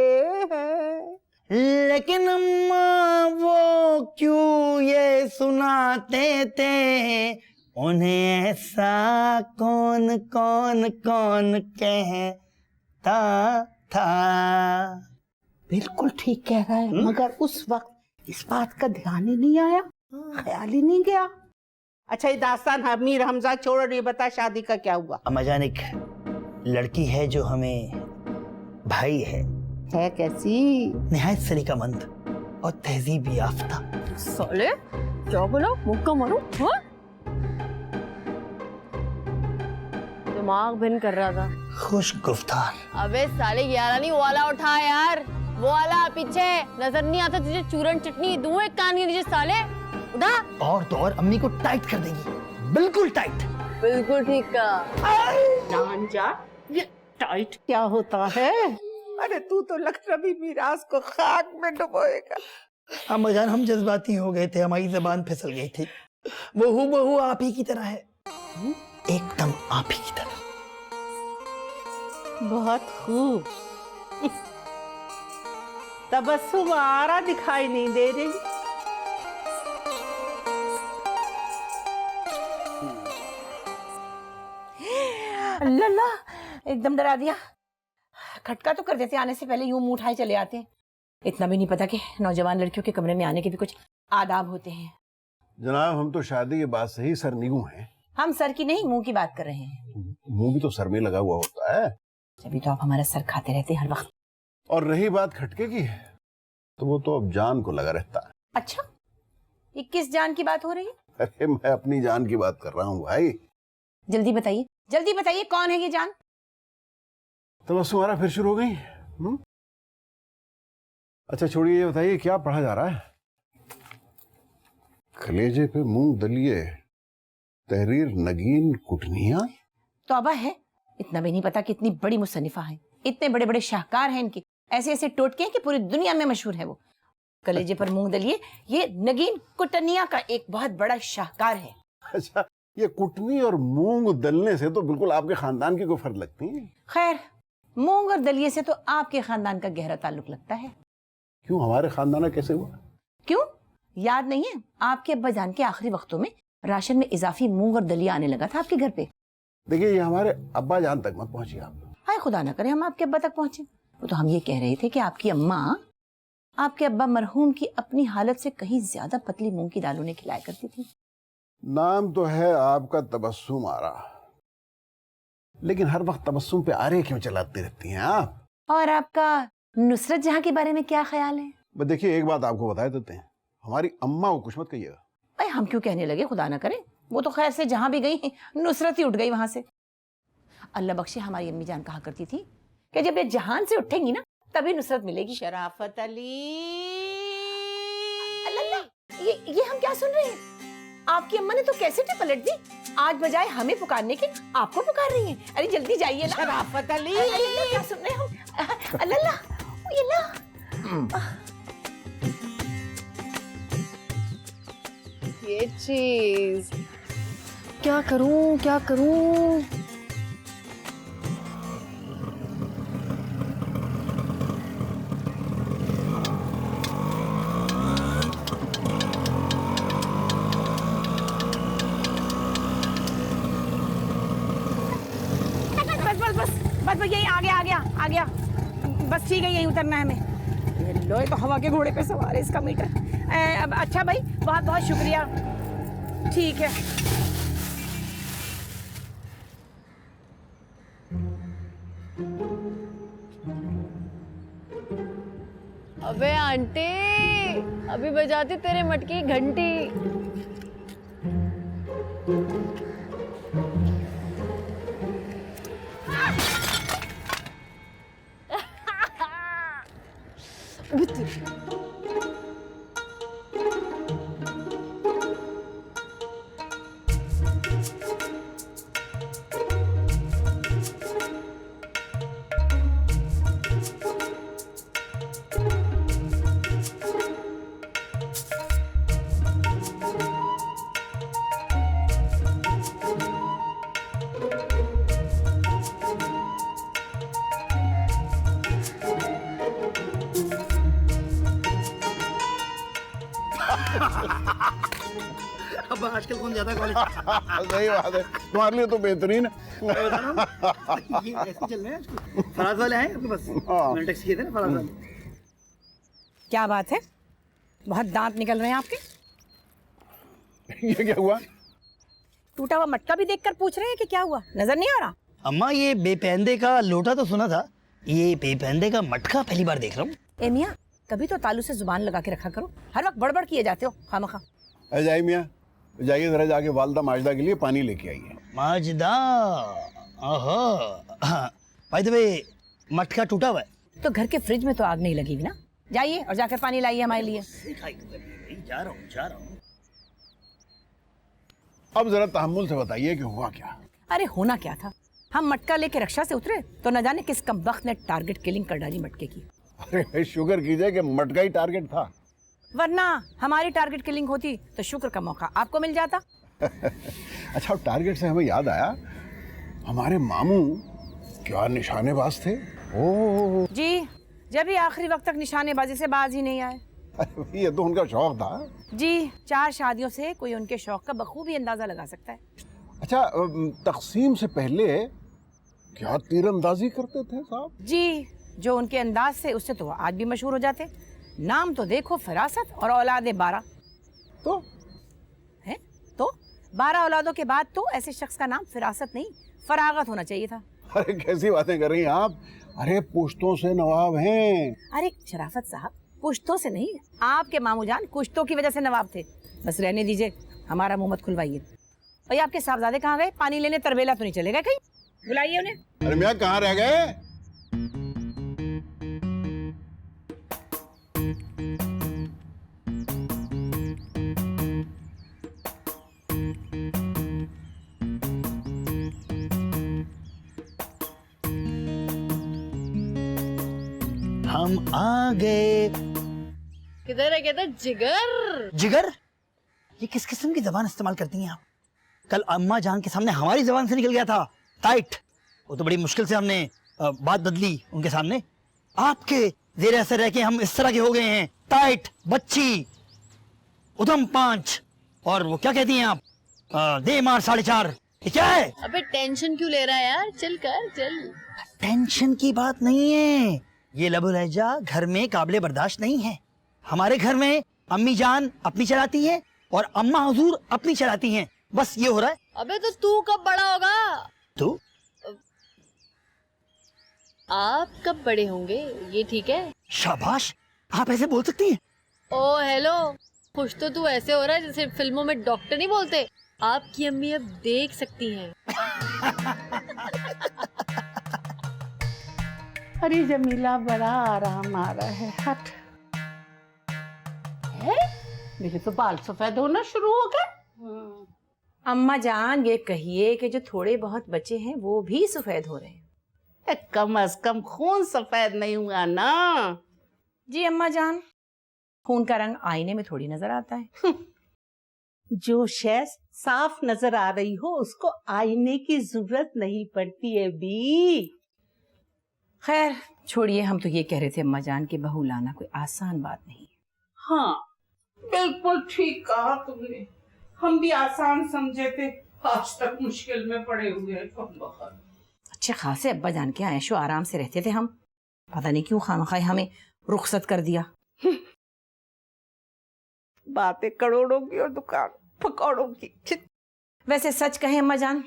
हैं। लेकिन अम्मा वो क्यों ये सुनाते थे, उन्हें ऐसा कौन कौन कौन कहता था। बिल्कुल ठीक कह रहा है, मगर उस वक्त इस बात का ध्यान ही नहीं आया, ख्याल ही नहीं गया। अच्छा ये दास्तान अमीर हमजा छोड़ और ये बता, शादी का क्या हुआ? अम्मा जान, एक लड़की है जो हमें भाई है कैसी? निहायत सलीकामंद और तहजीब याफ्ता। साले क्या बोला, मुक्का मारो। हाँ, दिमाग भिन्न कर रहा था। खुश गुफ्तार। अबे साले 11 नहीं वाला उठा यार। वो वाला पीछे नजर नहीं आता तुझे? चूरन चटनी दूं एक कान के नीचे साले। उठा। और तो और अम्मी को टाइट कर देगी, बिल्कुल टाइट। बिल्कुल ठीक का। जान जा, ये टाइट क्या होता है? अरे तू तो लखनवी मिराज को खाक में डुबोएगा। अम्मा जान, हम जज्बाती हो गए थे, हमारी जबान फिसल गई थी। वो हूबहू आप ही की तरह है, एकदम आप ही की तरह। बहुत खूब। तबस्सुम आरा दिखाई नहीं दे रही। अल्लाह, एकदम डरा दिया। खटका तो कर देते आने से पहले, यूं मुंह उठाए चले आते हैं। इतना भी नहीं पता कि नौजवान लड़कियों के कमरे में आने के भी कुछ आदाब होते हैं। जनाब, हम तो शादी के बाद से ही सरनीगू हैं। हम सर की नहीं, मुंह की बात कर रहे हैं। मुंह भी तो सर में लगा हुआ होता है। तभी तो आप हमारा सर खाते रहते हैं हर वक्त। और रही बात खटके की, तो वो तो अब जान को लगा रहता है। अच्छा, ये किस जान की बात हो रही है? अरे मैं अपनी जान की बात कर रहा हूँ भाई। जल्दी बताइए, जल्दी बताइए, कौन है ये जान? तो बस तुम्हारा फिर शुरू हो गई। अच्छा छोड़िए, ये बताइए क्या पढ़ा जा रहा है? कलेजे पे मूंग दलिए, तहरीर नगीन कुटनिया। तौबा है, इतना भी नहीं पता कि इतनी बड़ी मुसन्निफा है, इतने बड़े बड़े शाहकार हैं इनके, ऐसे ऐसे टोटके हैं कि पूरी दुनिया में मशहूर है वो। कलेजे पर मूंग दलिए, ये नगीन कुटनिया का एक बहुत बड़ा शाहकार है। अच्छा, ये कुटनी और मूंग दलने से तो बिल्कुल आपके खानदान की कोई फर्क लगती है। खैर, मूंग और दलिए से तो आपके खानदान का गहरा ताल्लुक लगता है। क्यों, हमारे खानदान में कैसे हुआ? क्यों, याद नहीं है? आपके अब्बा जान के आखिरी वक्तों में राशन में इजाफी मूंग और दलिया आने लगा था आपके घर पे। देखिए, ये हमारे अब्बा जान तक मत पहुंचिए आप। हाय खुदा ना करे हम आपके अब्बा तक पहुंचे। वो तो हम ये कह रहे थे कि आपकी अम्मा आपके अब्बा मरहूम की अपनी हालत से कहीं ज्यादा पतली मूंग की दाल उन्हें खिलाया करती थी। नाम तो है आपका तबस्सुम आरा, लेकिन हर वक्त तबस्सुम पे आरे क्यों चलाती रहती हैं आप? और आपका नुसरत जहां के बारे में क्या ख्याल है? बस देखिए, एक बात आपको बता देते हैं, हमारी अम्मा को कुछ मत कहिएगा। अरे हम क्यों कहने लगे, खुदा ना करे। वो तो खैर से जहां भी गई नुसरत ही उठ गई वहां से। अल्लाह बख्शे, हमारी अम्मी जान कहा करती थी कि जब ये जहान से उठेंगी ना तभी नुसरत मिलेगी। शराफत अली, अल्लाह, ये हम क्या सुन रहे हैं? आपकी अम्मा ने तो कैसे पलट दी, आज बजाय हमें पुकारने के आपको पुकार रही हैं। अरे जल्दी जाइए ना। शराफत अली, अल्लाह, क्या सुन रहे हम? अल्लाह, ये ला। ये चीज क्या करूं, क्या करूं? बस यही आ गया। बस ठीक है, यही उतरना है हमें। ये लो, तो हवा के घोड़े पे सवार है इसका मीटर। अब अच्छा भाई, बहुत बहुत शुक्रिया। ठीक है। अबे आंटी, अभी बजाती तेरे मटकी घंटी। अब आजकल कौन जाता है कॉलेज? सही बात है, तुम्हारे लिए तो बेहतरीन है। ये ऐसे चल रहे हैं आजकल। फराज वाले हैं आपके पास? मैंने टैक्सी किए थे ना फराज वाले। क्या बात है, बहुत दांत निकल रहे हैं आपके। ये क्या हुआ? टूटा हुआ मटका भी देखकर पूछ रहे हैं कि क्या हुआ, नजर नहीं आ रहा? अम्मा, ये बेपहनदे का लोटा तो सुना था, ये बेपहनदे का मटका पहली बार देख रहा हूँ। ए मियां, कभी तो तालू से जुबान लगा के रखा करो, हर वक्त बड़बड़ किए जाते हो खामखा। अजय मियाँ, जाइए जरा जाके वालदा माजदा के लिए पानी लेके आइए। माजदा, ओहो, बाय द वे, मटका टूटा हुआ है। तो घर के फ्रिज में तो आग नहीं लगी हुई ना। जाइए और जाकर पानी लाइए हमारे लिए। जा रहा हूँ। अब जरा तहम्मुल से बताइए कि हुआ क्या। अरे होना क्या था, हम मटका लेके रक्षा से उतरे तो न जाने किस कमबख्त ने टारगेट किलिंग कर डाली मटके की। अरे शुक्र कीजिए कि मटका ही टारगेट था, वरना हमारी टारगेट किलिंग होती तो शुक्र का मौका आपको मिल जाता। अच्छा, टारगेट से हमें याद आया, हमारे मामू क्या निशानेबाज थे। ओह जी, जब भी आखिरी वक्त तक निशानेबाजी से बाज ही नहीं आए। अरे ये तो उनका शौक था। जी, 4 शादियों से कोई उनके शौक का बखूबी अंदाजा लगा सकता है। अच्छा, तकसीम से पहले क्या तीरंदाजी करते थे साहब? जी, जो उनके अंदाज से उससे तो आज भी मशहूर हो जाते। नाम तो देखो, फरासत और औलादे 12। तो है तो 12 औलादों के बाद तो ऐसे शख्स का नाम फिरासत नहीं, फरागत होना चाहिए था। अरे कैसी बातें कर रही हैं आप? अरे पुश्तों से नवाब हैं। अरे शराफत साहब, पुश्तों से नहीं, आपके मामू जान कुश्तों की वजह से नवाब थे। बस रहने दीजिए, हमारा मुंह मत खुलवाइए। और आपके साहबजादे कहाँ गए? पानी लेने तरबेला तो नहीं चले गए कहीं? बुलाइए उन्हें। अरे मियां कहाँ रह गए? हम आ गए। किधर है कहता जिगर? जिगर? ये किस किस्म की जबान इस्तेमाल करती हैं आप? कल अम्मा जान के सामने हमारी जबान से निकल गया था टाइट। वो तो बड़ी मुश्किल से हमने बात बदली उनके सामने। आपके जेर असर रह के हम इस तरह के हो गए हैं, टाइट, बच्ची, उधम 5। और वो क्या कहती हैं आप, दे मार 4.5। ये क्या है? अबे टेंशन क्यों ले रहा है यार, चल कर चल। टेंशन की बात नहीं है, ये लबो लहजा घर में काबिले बर्दाश्त नहीं है। हमारे घर में अम्मी जान अपनी चलाती हैं और अम्मा हुजूर अपनी चलाती हैं, बस ये हो रहा है। अबे तो तू कब बड़ा होगा? तू? आप कब बड़े होंगे, ये ठीक है? शाबाश, आप ऐसे बोल सकती हैं। ओ हेलो, खुश तो तू ऐसे हो रहा है जैसे फिल्मों में डॉक्टर नहीं बोलते, आपकी अम्मी अब देख सकती हैं। अरे जमीला, बड़ा आराम आ रहा है। हट। है? मेरे तो बाल सफेद होना शुरू हो गए। अम्मा जान, ये कहिए कि जो थोड़े बहुत बचे हैं वो भी सफेद हो रहे हैं। कम अज कम खून सफेद नहीं हुआ ना। जी अम्मा जान, खून का रंग आईने में थोड़ी नजर आता है। जो शय साफ नजर आ रही हो उसको आईने की जरूरत नहीं पड़ती है बी। खैर छोड़िए, हम तो ये कह रहे थे अम्मा जान की बहू लाना कोई आसान बात नहीं। हाँ, बिल्कुल ठीक कहा तुमने। हम भी आसान समझे थे, आज तक मुश्किल में पड़े हुए हैं। अच्छे खासे अब्बा जान के ऐशो आराम से रहते थे हम, पता नहीं क्यों खामखाई हमें रुखसत कर दिया। बातें करोड़ों की और दुकान पकौड़ों की। वैसे सच कहें अम्मा जान,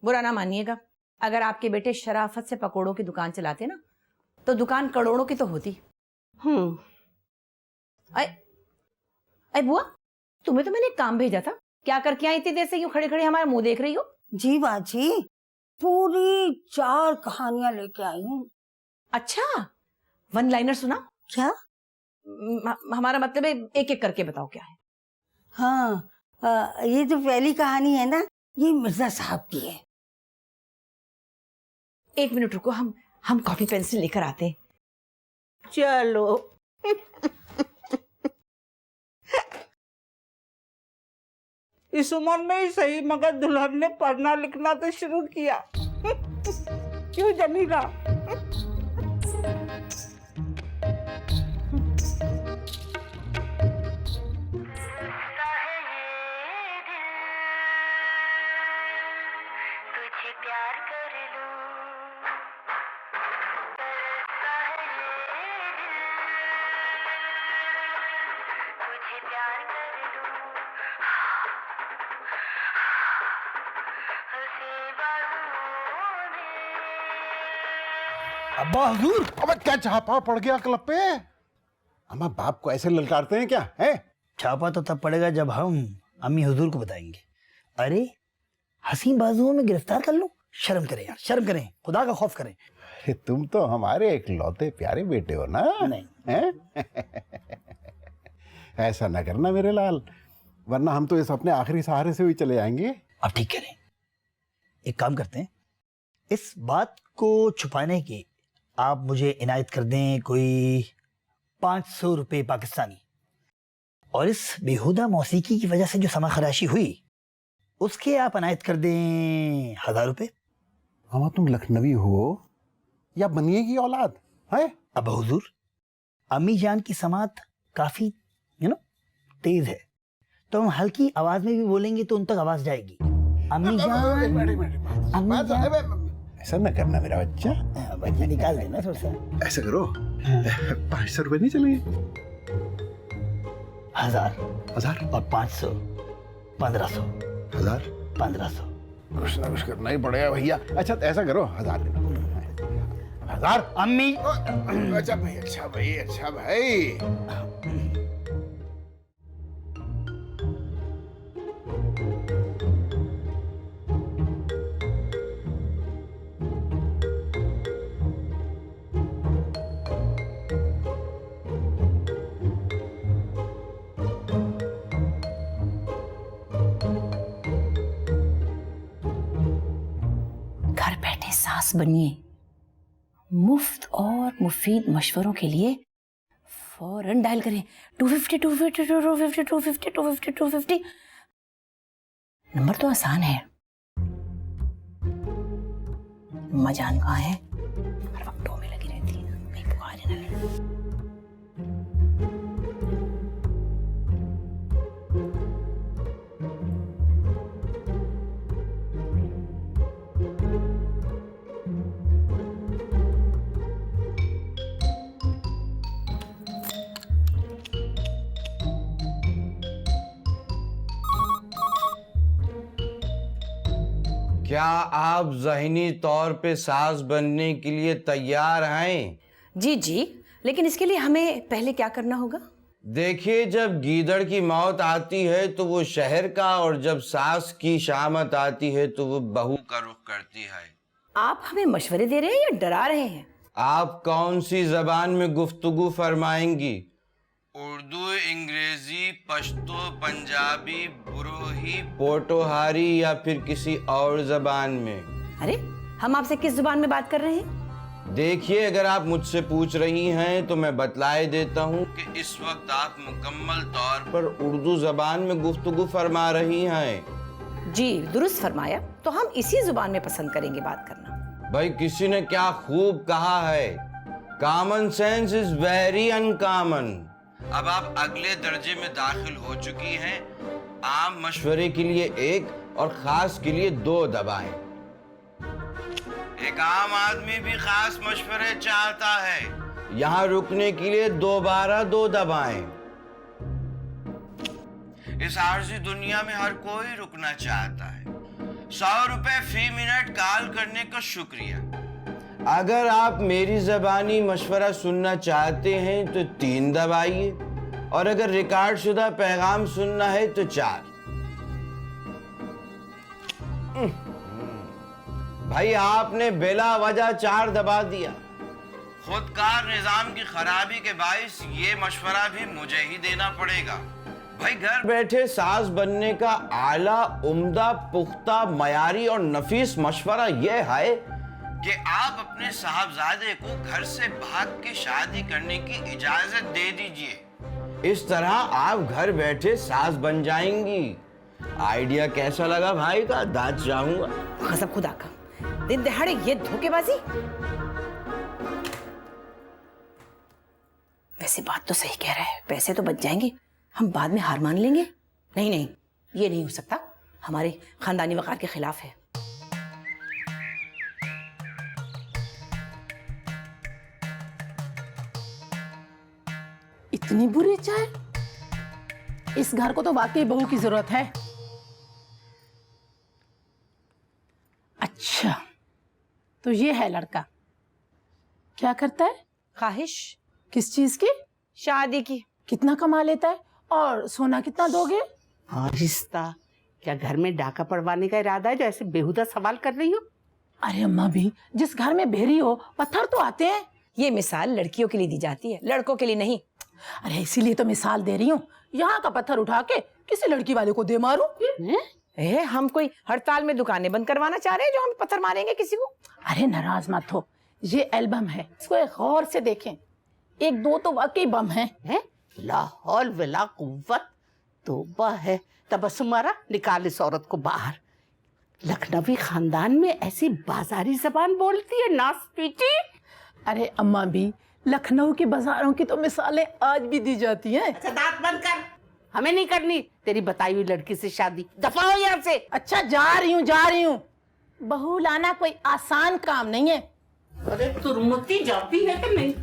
बुरा ना मानिएगा, अगर आपके बेटे शराफत से पकौड़ों की दुकान चलाते ना तो दुकान करोड़ों की तो होती। अरे बुआ, तुम्हें तो मैंने एक काम भेजा था, क्या करके आई इतनी देर से यूं खड़े खड़े हमारा मुंह देख रही हो? जी बाजी, पूरी 4 कहानियां लेके आई हूँ। अच्छा, 1 लाइनर सुना? क्या? हमारा मतलब है एक एक करके बताओ क्या है। हाँ, ये जो पहली कहानी है ना, ये मिर्जा साहब की है। 1 मिनट रुको, हम कॉपी पेंसिल लेकर आते हैं। चलो। इस उम्र में ही सही, मगर दुल्हन ने पढ़ना लिखना तो शुरू किया। क्यों जमीला? अब्बा हुजूर। अबे क्या छापा पड़ गया क्लब पे? अम्मा बाप को ऐसे ललकारते हैं क्या है? छापा तो तब पड़ेगा जब हम अम्मी हुजूर को बताएंगे। अरे हसीन बाजुओं में गिरफ्तार कर लो, शर्म करें यार, शर्म करें, खुदा का खौफ करें। अरे तुम तो हमारे इकलौते प्यारे बेटे हो ना। नहीं। हैं? ऐसा ना करना मेरे लाल, वरना हम तो इस अपने आखिरी सहारे से भी चले जाएंगे। अब ठीक करें, एक काम करते हैं, इस बात को छुपाने की आप मुझे इनायत कर दें कोई 500 रुपये पाकिस्तानी, और इस बेहुदा मौसीकी की वजह से जो समाखराशी हुई उसके आप इनायत कर दें 1000 रुपये। मामा तुम लखनवी हो या बनिए की औलाद है? अब हुजूर, अम्मी जान की समात काफी तेज है, तो हम हल्की आवाज में भी बोलेंगे तो उन तक आवाज जाएगी। अम्मी जान, अम्मी जान। ऐसा ना करना मेरा बच्चा। बच्चा निकाल देना थोड़ा सा। ऐसा करो, 500 रुपये नहीं चलेंगे? 1000 और 500 1500। 1000 1500। कुछ ना कुछ करना ही पड़ेगा भैया। अच्छा तो ऐसा करो, 1000 दे दो। 1000। अम्मी। अच्छा भाई, अच्छा भाई, अच्छा भाई। घर बैठे सास बनिए, मुफ्त और मुफीद मशवरों के लिए फौरन डायल करें 250 250 250 250 250 250। नंबर तो आसान है। अम्मा जान कहाँ है? हर वक्त टो में लगी रहती है, कहीं पुकार ही ना ले। क्या आप ज़हनी तौर पे सास बनने के लिए तैयार हैं? जी जी, लेकिन इसके लिए हमें पहले क्या करना होगा? देखिए, जब गीदड़ की मौत आती है तो वो शहर का, और जब सास की शामत आती है तो वो बहू का रुख करती है। आप हमें मशवरे दे रहे हैं या डरा रहे हैं? आप कौन सी जबान में गुफ्तगू फरमाएंगी? उर्दू, अंग्रेजी, पश्तो, पंजाबी, बुरोही, पोटोहारी या फिर किसी और जबान में? अरे हम आपसे किस जुबान में बात कर रहे हैं? देखिए, अगर आप मुझसे पूछ रही हैं तो मैं बतलाए देता हूँ कि इस वक्त आप मुकम्मल तौर पर उर्दू जबान में गुफ्तगू फरमा रही हैं। जी दुरुस्त फरमाया, तो हम इसी जुबान में पसंद करेंगे बात करना। भाई, किसी ने क्या खूब कहा है, common sense is very uncommon. अब आप अगले दर्जे में दाखिल हो चुकी हैं। आम मशवरे के लिए 1 और खास के लिए 2 दबाएं। एक आम आदमी भी खास मशवरे चाहता है, यहाँ रुकने के लिए दोबारा 2 दबाएं। इस आरज़ी दुनिया में हर कोई रुकना चाहता है। 100 रुपए फी मिनट कॉल करने का शुक्रिया। अगर आप मेरी ज़बानी मशवरा सुनना चाहते हैं तो 3 दबाइए, और अगर रिकॉर्ड शुदा पैगाम सुनना है तो 4। भाई, आपने बिला वजह 4 दबा दिया। खुदकार निजाम की खराबी के बाइस ये मशवरा भी मुझे ही देना पड़ेगा। भाई, घर बैठे सास बनने का आला, उम्दा, पुख्ता, मयारी और नफीस मशवरा यह है कि आप अपने साहबजादे को घर से भाग के शादी करने की इजाजत दे दीजिए। इस तरह आप घर बैठे सास बन जाएंगी। आइडिया कैसा लगा भाई का? दाद चाहूंगा। कसम खुदा का, दिन दहाड़े ये धोखेबाजी। वैसे बात तो सही कह रहा है, पैसे तो बच जाएंगे, हम बाद में हार मान लेंगे। नहीं नहीं, ये नहीं हो सकता, हमारे खानदानी वकार के खिलाफ है। इतनी बुरी चाय? इस घर को तो वाकई बहू की जरूरत है। अच्छा, तो ये है लड़का, क्या करता है? ख्वाहिश किस चीज की? शादी की। कितना कमा लेता है और सोना कितना दोगे? हाँ रिश्ता, क्या घर में डाका पड़वाने का इरादा है जो ऐसे बेहुदा सवाल कर रही हो? अरे अम्मा भी, जिस घर में भेरी हो पत्थर तो आते हैं। ये मिसाल लड़कियों के लिए दी जाती है, लड़कों के लिए नहीं। अरे इसीलिए तो मिसाल दे रही हूँ, यहाँ का पत्थर उठा के किसी लड़की वाले को दे मारूं। हम कोई हड़ताल में दुकानें बंद करवाना चाह रहे हैं जो हम पत्थर मारेंगे किसी को? अरे नाराज मत हो, ये एल्बम है, इसको एक गौर से देखें। एक दो तो वाकई बम है? ला हौल वला कुव्वत, तौबा है। तबस्सुमारा, निकाल इस औरत को बाहर। लखनवी खानदान में ऐसी बाजारी जबान बोलती है, नास पीटी। अरे अम्मा भी, लखनऊ के बाजारों की तो मिसालें आज भी दी जाती हैं। दांत बंद कर, हमें नहीं करनी तेरी बताई हुई लड़की से शादी। दफा हो यहाँ से। अच्छा जा रही हूँ। बहू लाना कोई आसान काम नहीं है। अरे तुरमुती जाती है कि नहीं?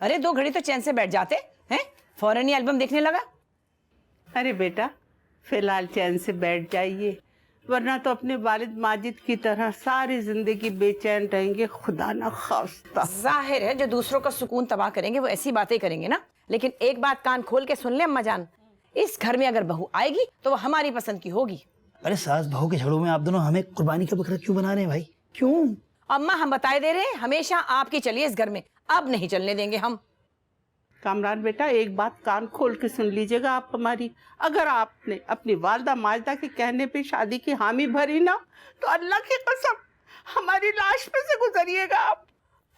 अरे 2 घड़ी तो चैन से बैठ जाते हैं, फौरन ही एल्बम देखने लगा। अरे बेटा, फिलहाल चैन से बैठ जाइए, वरना तो अपने वालिद माजिद की तरह सारी जिंदगी बेचैन रहेंगे, खुदा ना खास्ता। जाहिर है जो दूसरों का सुकून तबाह करेंगे वो ऐसी बातें करेंगे ना। लेकिन एक बात कान खोल के सुन ले अम्मा जान, इस घर में अगर बहू आएगी तो वो हमारी पसंद की होगी। अरे सास बहू के झगड़ों में आप दोनों हमें कुर्बानी का बकरा क्यों बना रहे हैं भाई? क्यों? अम्मा हम बताए दे रहे हैं, हमेशा आपकी चलिए इस घर में, अब नहीं चलने देंगे हम। कामरान बेटा, एक बात कान खोल के सुन लीजिएगा आप हमारी। अगर आपने अपनी वालदा माजदा के कहने पे शादी की हामी भरी ना, तो अल्लाह की कसम हमारी लाश पे से गुजरिएगा आप।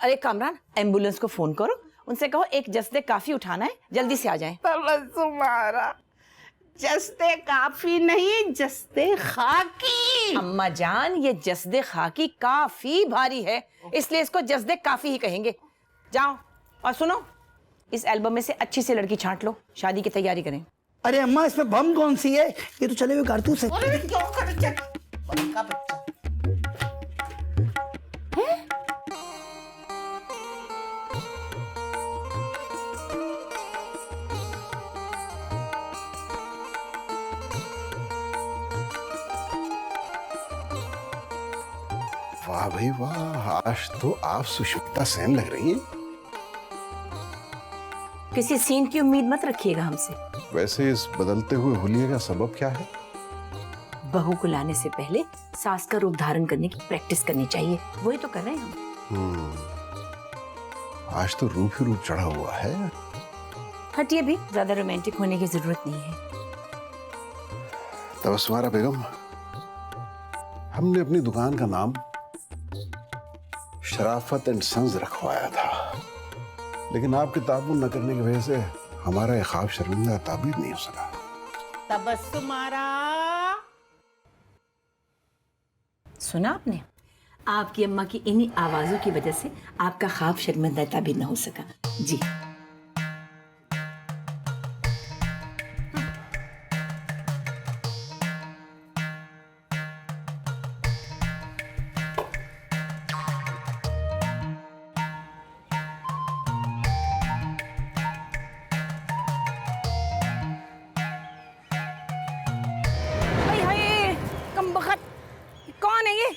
अरे कामरान, एम्बुलेंस को फोन करो, उनसे कहो एक जस्दे काफी उठाना है, जल्दी से आ जाएं। तुम्हारा जस्दे काफी नहीं, जस्दे खाकी। अम्मा जान, ये जस्दे खाकी काफी भारी है, इसलिए इसको जस्दे काफी ही कहेंगे। जाओ और सुनो, इस एल्बम में से अच्छी सी लड़की छांट लो, शादी की तैयारी करें। अरे अम्मा, इसमें बम कौन सी है? ये तो चले हुए कारतूस है। वाह भाई वाह, आज तो आप सुष्मिता सेन लग रही हैं। किसी सीन की उम्मीद मत रखिएगा हमसे। वैसे इस बदलते हुए हुलिये का सबब क्या है? बहू को लाने से पहले सास का रूप धारण करने की प्रैक्टिस करनी चाहिए, वही तो कर रहे हैं हम। आज तो रूप ही रूप चढ़ा हुआ है। हटिए भी, ज्यादा रोमांटिक होने की जरूरत नहीं है। तबस्सुमारा बेगम, हमने अपनी दुकान का नाम शराफत एंड सन्स रखवाया था, लेकिन आपके ताबुन न करने की वजह से हमारा ये ख्वाब शर्मिंदा ताबीर नहीं हो सका। तबस्सुमारा, सुना आपने? आपकी अम्मा की इन्हीं आवाजों की वजह से आपका ख्वाब शर्मिंदा ताबीर न हो सका। जी कौन है ये?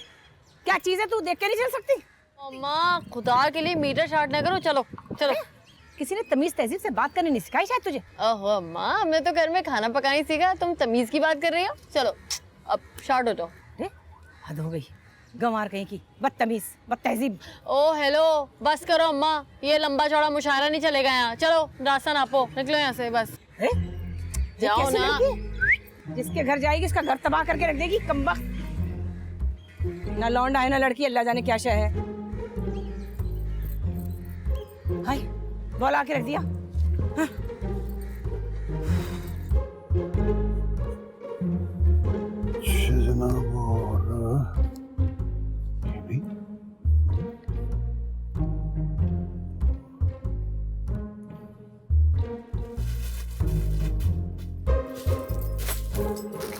क्या चीज है, तू देख के नहीं चल सकती? अम्मा खुदा के लिए मीटर शार्ट ना करो, चलो चलो। किसी ने तमीज तहजीब से बात करनी नहीं सिखाई शायद तुझे? ओहो अम्मा, हमने तो घर में खाना पकाना सीखा, तुम तमीज की बात कर रही हो। चलो अब शार्ट हो जाओ। हद हो गई, गंवार कहीं की, बदतमीज बदतहजीब। ओ हेलो, बस करो अम्मा, ये लंबा चौड़ा मुशायरा नहीं चलेगा यहाँ। चलो रास्ता नापो, निकलो यहाँ से बस। जाओ ना। जिसके घर जाएगी उसका घर तबाह करके रख देगी, कमबख्त। ना लौंडा है ना लड़की, अल्लाह जाने क्या शय है। हाय, बॉल आके रख दिया। हाँ। जनाब, और ये भी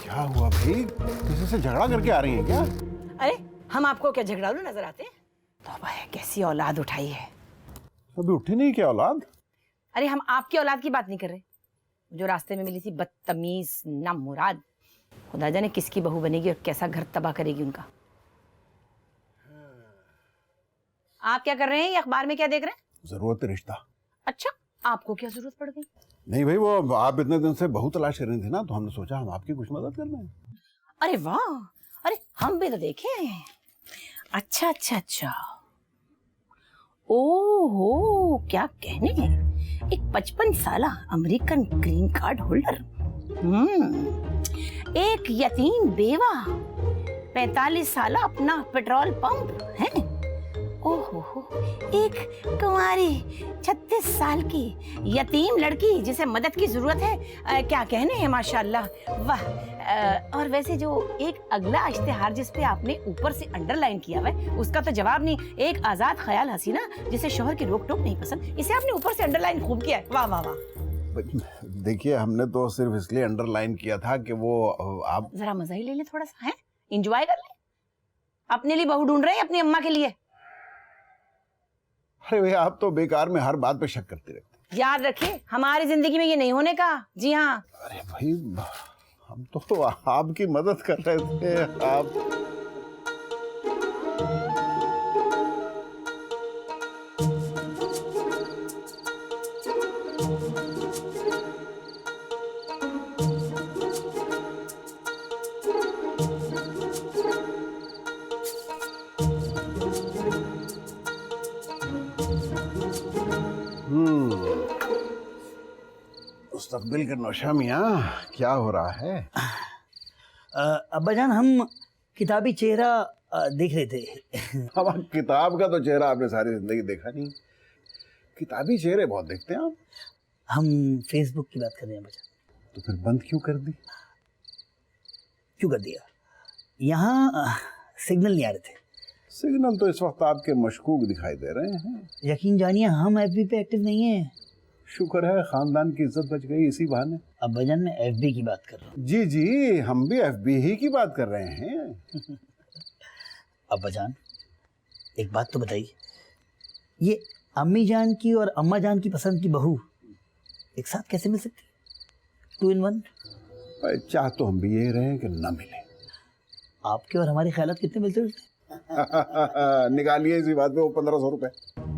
क्या हुआ भाई? किसी से झगड़ा करके आ रही हैं क्या? अरे हम आपको क्या झगड़ालू नजर आते हैं? तौबा है, कैसी औलाद उठाई है। अभी उठी नहीं क्या औलाद? अरे हम आपकी औलाद की बात नहीं कर रहे, जो रास्ते में मिली थी बदतमीज ना मुराद। खुदा जाने किसकी बहू बनेगी और कैसा घर तबाह करेगी उनका। आप क्या कर रहे हैं? ये अखबार में क्या देख रहे हैं? जरूरत है रिश्ता। अच्छा, आपको क्या जरूरत पड़ गई? नहीं भाई, वो आप इतने दिन से बहू तलाश कर रही थी ना, तो हमने सोचा हम आपकी कुछ मदद कर दें। अरे वाह, अरे हम भी तो देखें। अच्छा अच्छा अच्छा, ओहो क्या कहने हैं, एक 55 साला अमेरिकन ग्रीन कार्ड होल्डर, एक यतीम बेवा, 45 साला अपना पेट्रोल पंप है, ओहो एक कुंवारी 36 साल की यतीम लड़की जिसे मदद की जरूरत है, क्या कहने हैं माशाल्लाह, वाह। और वैसे जो एक अगला इश्तिहार जिस पे आपने ऊपर से अंडरलाइन किया हुआ है, उसका तो जवाब नहीं, एक आजाद ख्याल हसीना जिसे शोहर की रोक टोक नहीं पसंद, इसे आपने ऊपर से अंडरलाइन खूब किया है, वाह वाह वाह। देखिए, हमने तो सिर्फ इसलिए अंडरलाइन किया था कि वो आप जरा मजा ही ले ले थोड़ा सा, है एंजॉय कर ले, अपने लिए बहू ढूंढ रहे हैं अपनी अम्मा के लिए। अरे भैया, आप तो बेकार में हर बात पे शक करते रहते। याद रखिए, हमारी जिंदगी में ये नहीं होने का। जी हाँ। अरे भाई, हम तो आपकी मदद कर रहे थे। आप मुस्तकबिल के नौशा मियाँ, क्या हो रहा है? अब्बा जान, हम किताबी चेहरा देख रहे थे। अब किताब का तो चेहरा आपने सारी जिंदगी देखा नहीं, किताबी चेहरे बहुत देखते हैं आप। हम फेसबुक की बात कर रहे हैं अब्बा जान। तो फिर बंद क्यों कर दी? क्यों कर दिया? यहाँ सिग्नल नहीं आ रहे थे। सिग्नल तो इस वक्त आपके मशकूक दिखाई दे रहे हैं। यकीन जानिए, हम एफबी पे एक्टिव नहीं है। शुक्र है, खानदान की इज्जत बच गई इसी बहाने। अब्बा जान, मैं एफबी की बात कर रहा हूँ। जी जी, हम भी एफबी ही की बात कर रहे हैं। अब्बा जान, एक बात तो बताइए, ये अम्मी जान की और अम्मा जान की पसंद की बहू एक साथ कैसे मिल सकती है? 2 in 1? चाह तो हम भी यही रहे हैं कि न मिले। आपके और हमारे ख्यालात कितने मिलते हैं? निकालिए इसी बात पे वो 1500 रुपए।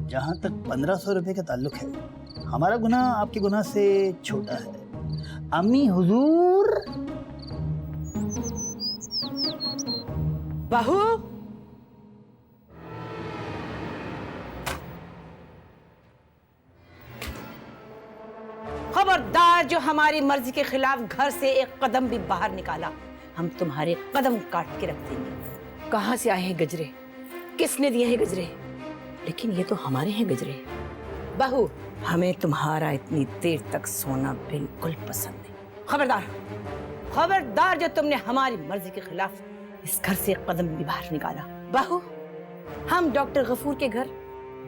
जहाँ तक 1500 रुपए का ताल्लुक है, हमारा गुनाह आपके गुनाह से छोटा है। अम्मी हुजूर। बहू, खबरदार जो हमारी मर्जी के खिलाफ घर से एक कदम भी बाहर निकाला, हम तुम्हारे कदम काट के रख देंगे। कहाँ से आए हैं गजरे, किसने दिए हैं गजरे, लेकिन ये तो हमारे हैं गजरे। बहू, हमें तुम्हारा इतनी देर तक सोना बिल्कुल पसंद नहीं। खबरदार, खबरदार जो तुमने हमारी मर्जी के खिलाफ इस घर से एक कदम भी बाहर निकाला। बहू, हम डॉक्टर गफूर के घर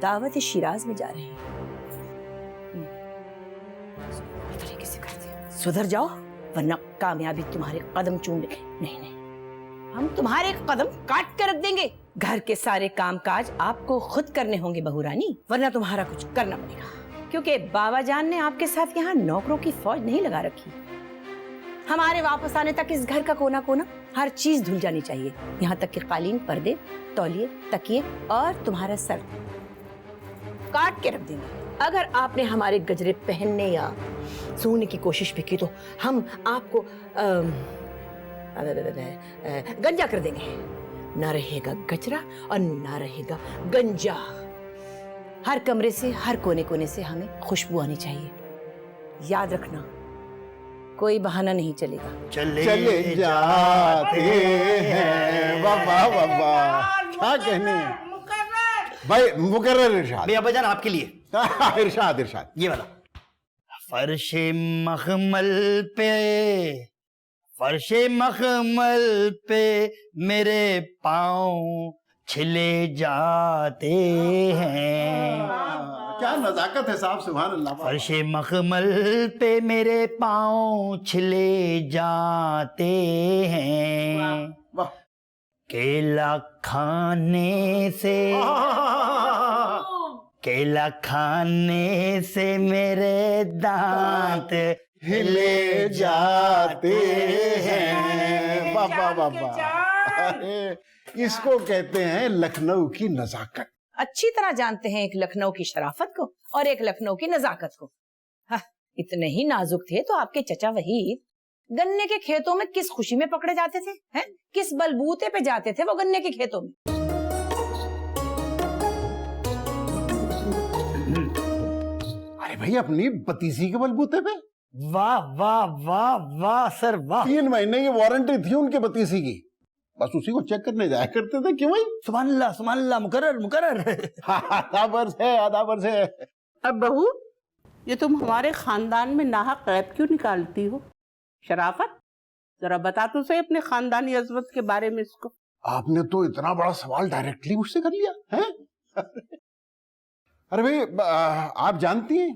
दावत शिराज में जा रहे हैं। तरीके से करते हैं, सुधर जाओ वरना कामयाबी तुम्हारे कदम चूम लेगी। नहीं नहीं, हम तुम्हारे कदम काट कर रख देंगे। घर के सारे कामकाज आपको खुद करने होंगे बहू रानी, वरना तुम्हारा कुछ करना पड़ेगा, क्योंकि बाबा जान ने आपके साथ यहाँ नौकरों की फौज नहीं लगा रखी। हमारे वापस आने तक इस घर का कोना कोना हर चीज धुल जानी चाहिए, यहाँ तक कि कालीन, पर्दे, तौलिए, तकिए और तुम्हारा सर काट के रख देंगे। अगर आपने हमारे गजरे पहनने या सूंघने की कोशिश भी की तो हम आपको गंजा कर देंगे। ना रहेगा गजरा और ना रहेगा गंजा। हर कमरे से, हर कोने कोने से हमें खुशबू आनी चाहिए। याद रखना, कोई बहाना नहीं चलेगा। चले जाते हैं। वाह वाह वाह वाह, क्या कहने हैं भाई। मुकर्रर इरशाद। भैया अब्बा जान, आपके लिए। इरशाद इरशाद, ये वाला। फर्शे मखमल पे, फर्शे मखमल पे मेरे पाँव छिले जाते हैं। क्या नजाकत है साहब, सुभान अल्लाह। फर्शे मखमल पे मेरे पाँव छिले जाते हैं। वाह। केला खाने से, केला खाने से मेरे दांत हिले जाते हैं। वाह वाह वाह वाह। अरे, इसको कहते हैं लखनऊ की नजाकत। अच्छी तरह जानते हैं एक लखनऊ की शराफत को और एक लखनऊ की नजाकत को। हाँ, इतने ही नाजुक थे तो आपके चचा वहीद गन्ने के खेतों में किस खुशी में पकड़े जाते थे? हैं? किस बलबूते पे जाते थे वो गन्ने के खेतों में? अरे भाई, अपनी भतीजी के बलबूते पे। वाह वाह वाह वाह सर वाह। 3 महीने की वारंटी थी उनके भतीजी की, बस उसी को चेक करने जाया करते थे। क्यों भाई? सुभान अल्लाह, मुकर्रर मुकर्रर। आधा वर्ष है, आधा वर्ष है। अब बहू, ये तुम हमारे खानदान में नाहक ऐब क्यों निकालती हो? शराफत, जरा बता तो सही अपने खानदानी अजमत के बारे में इसको। आपने तो इतना बड़ा सवाल डायरेक्टली मुझसे कर लिया है। अरे भाई, आप जानती हैं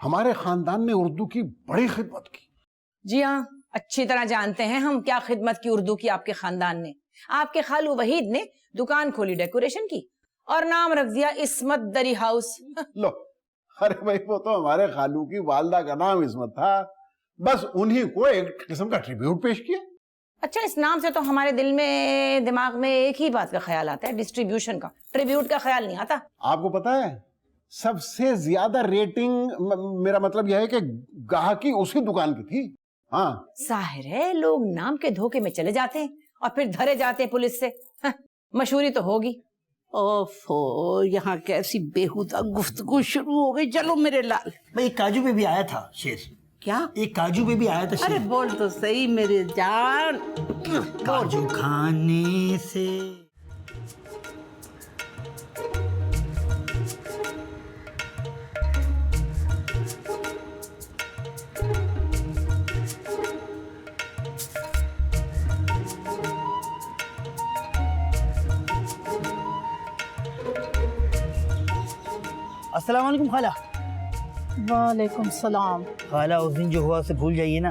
हमारे खानदान ने उर्दू की बड़ी खिदमत की। जी हाँ, अच्छी तरह जानते हैं हम क्या खिदमत की उर्दू की आपके खानदान ने। आपके खालू वहीद ने दुकान खोली डेकोरेशन की और नाम रख दिया इस्मत दरी हाउस। लो, अरे भाई, वो तो हमारे खालू की वालदा का नाम इस्मत था, बस उन्हीं को एक किस्म का ट्रिब्यूट पेश किया। अच्छा, इस नाम से तो हमारे दिल में दिमाग में एक ही बात का ख्याल आता है, डिस्ट्रीब्यूशन का। ट्रिब्यूट का ख्याल नहीं आता। आपको पता है सबसे ज्यादा रेटिंग, मेरा मतलब यह है कि गाहकी उसी दुकान की थी। हाँ, जाहिर है लोग नाम के धोखे में चले जाते हैं और फिर धरे जाते हैं पुलिस से। मशहूरी तो होगी। ओफो, यहाँ कैसी बेहुदा गुफ्तगू शुरू हो गई। चलो मेरे लाल। भाई, काजू पे भी आया था शेर। क्या? एक काजू पे भी आया था शेर। अरे बोल तो सही मेरे जान। काजू खाने से अस्सलाम वालेकुम खाला। वालेकुम सलाम। खाला, उस दिन जो हुआ उसे भूल जाइए ना।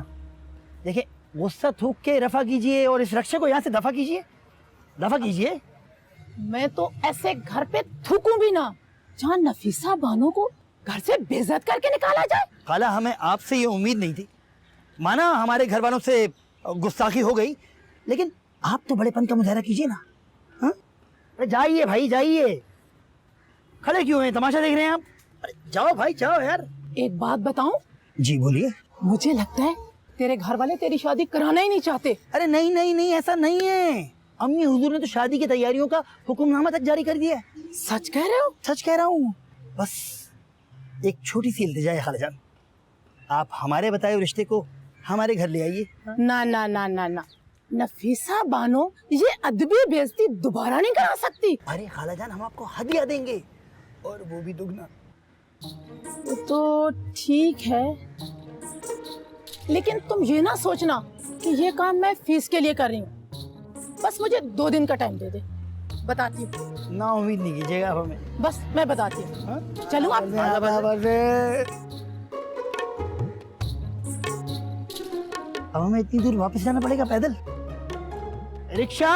देखिए, गुस्सा थूक के रफा कीजिए और इस रक्षा को यहाँ से दफा कीजिए, दफा कीजिए। मैं तो ऐसे घर पे थूकूं भी ना जहाँ नफीसा बानो को घर से बेइज्जत करके निकाला जाए। खाला, हमें आपसे ये उम्मीद नहीं थी। माना हमारे घर वालों से गुस्ताखी हो गई, लेकिन आप तो बड़ेपन का मुजाहरा कीजिए ना। हाँ, अरे जाइए भाई, जाइए। खड़े क्यों हैं? तमाशा देख रहे हैं आप? अरे जाओ भाई, जाओ यार। एक बात बताऊं? जी बोलिए। मुझे लगता है तेरे घर वाले तेरी शादी कराना ही नहीं चाहते। अरे नहीं नहीं नहीं, ऐसा नहीं है। अम्मी हुजूर ने तो शादी की तैयारियों का हुक्मनामा तक जारी कर दिया है। सच कह रहे हो? सच कह रहा हूँ। बस एक छोटी सी इल्तिजा है खालाजान, आप हमारे बताए हुए रिश्ते को हमारे घर ले आइए। ना ना ना ना ना, नफीसा बानो ये अदबी बेइज्जती दोबारा नहीं करा सकती। अरे खालाजान, हम आपको हदिया देंगे, और वो भी दुगना। तो ठीक है, लेकिन तुम ये ना सोचना कि ये काम मैं फीस के लिए कर रही हूँ। बस मुझे 2 दिन का टाइम दे दे, बताती हूँ। ना उम्मीद नहीं कीजिएगा आप हमें। बस मैं बताती हूँ। चलो आप। अब हमें इतनी दूर वापस जाना पड़ेगा पैदल? रिक्शा।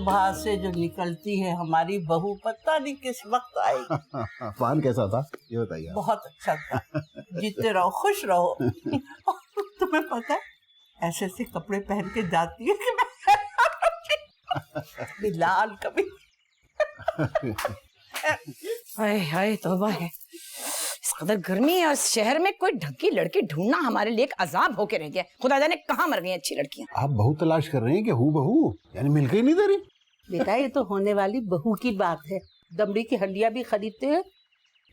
सुबह से जो निकलती है हमारी बहू, पता नहीं किस वक्त आएगी। अफान कैसा था ये बताइए आप। बहुत अच्छा था। जीते रहो, खुश रहो। तुम्हें पता है ऐसे ऐसे कपड़े पहन के जाती है कि मैं कभी लाल कभी। हाय हाय तौबा है, इस कदर गर्मी है और शहर में कोई ढंग की लड़की ढूंढना हमारे लिए एक अजाब होके रह गया। खुदा जाने कहाँ मर गई अच्छी लड़कियां। आप बहू तलाश कर रही हैं कि हूँ बहू, यानी मिल के ही नहीं दे रही। बेटा ये तो होने वाली बहू की बात है। दमड़ी की हड्डियां भी खरीदते हैं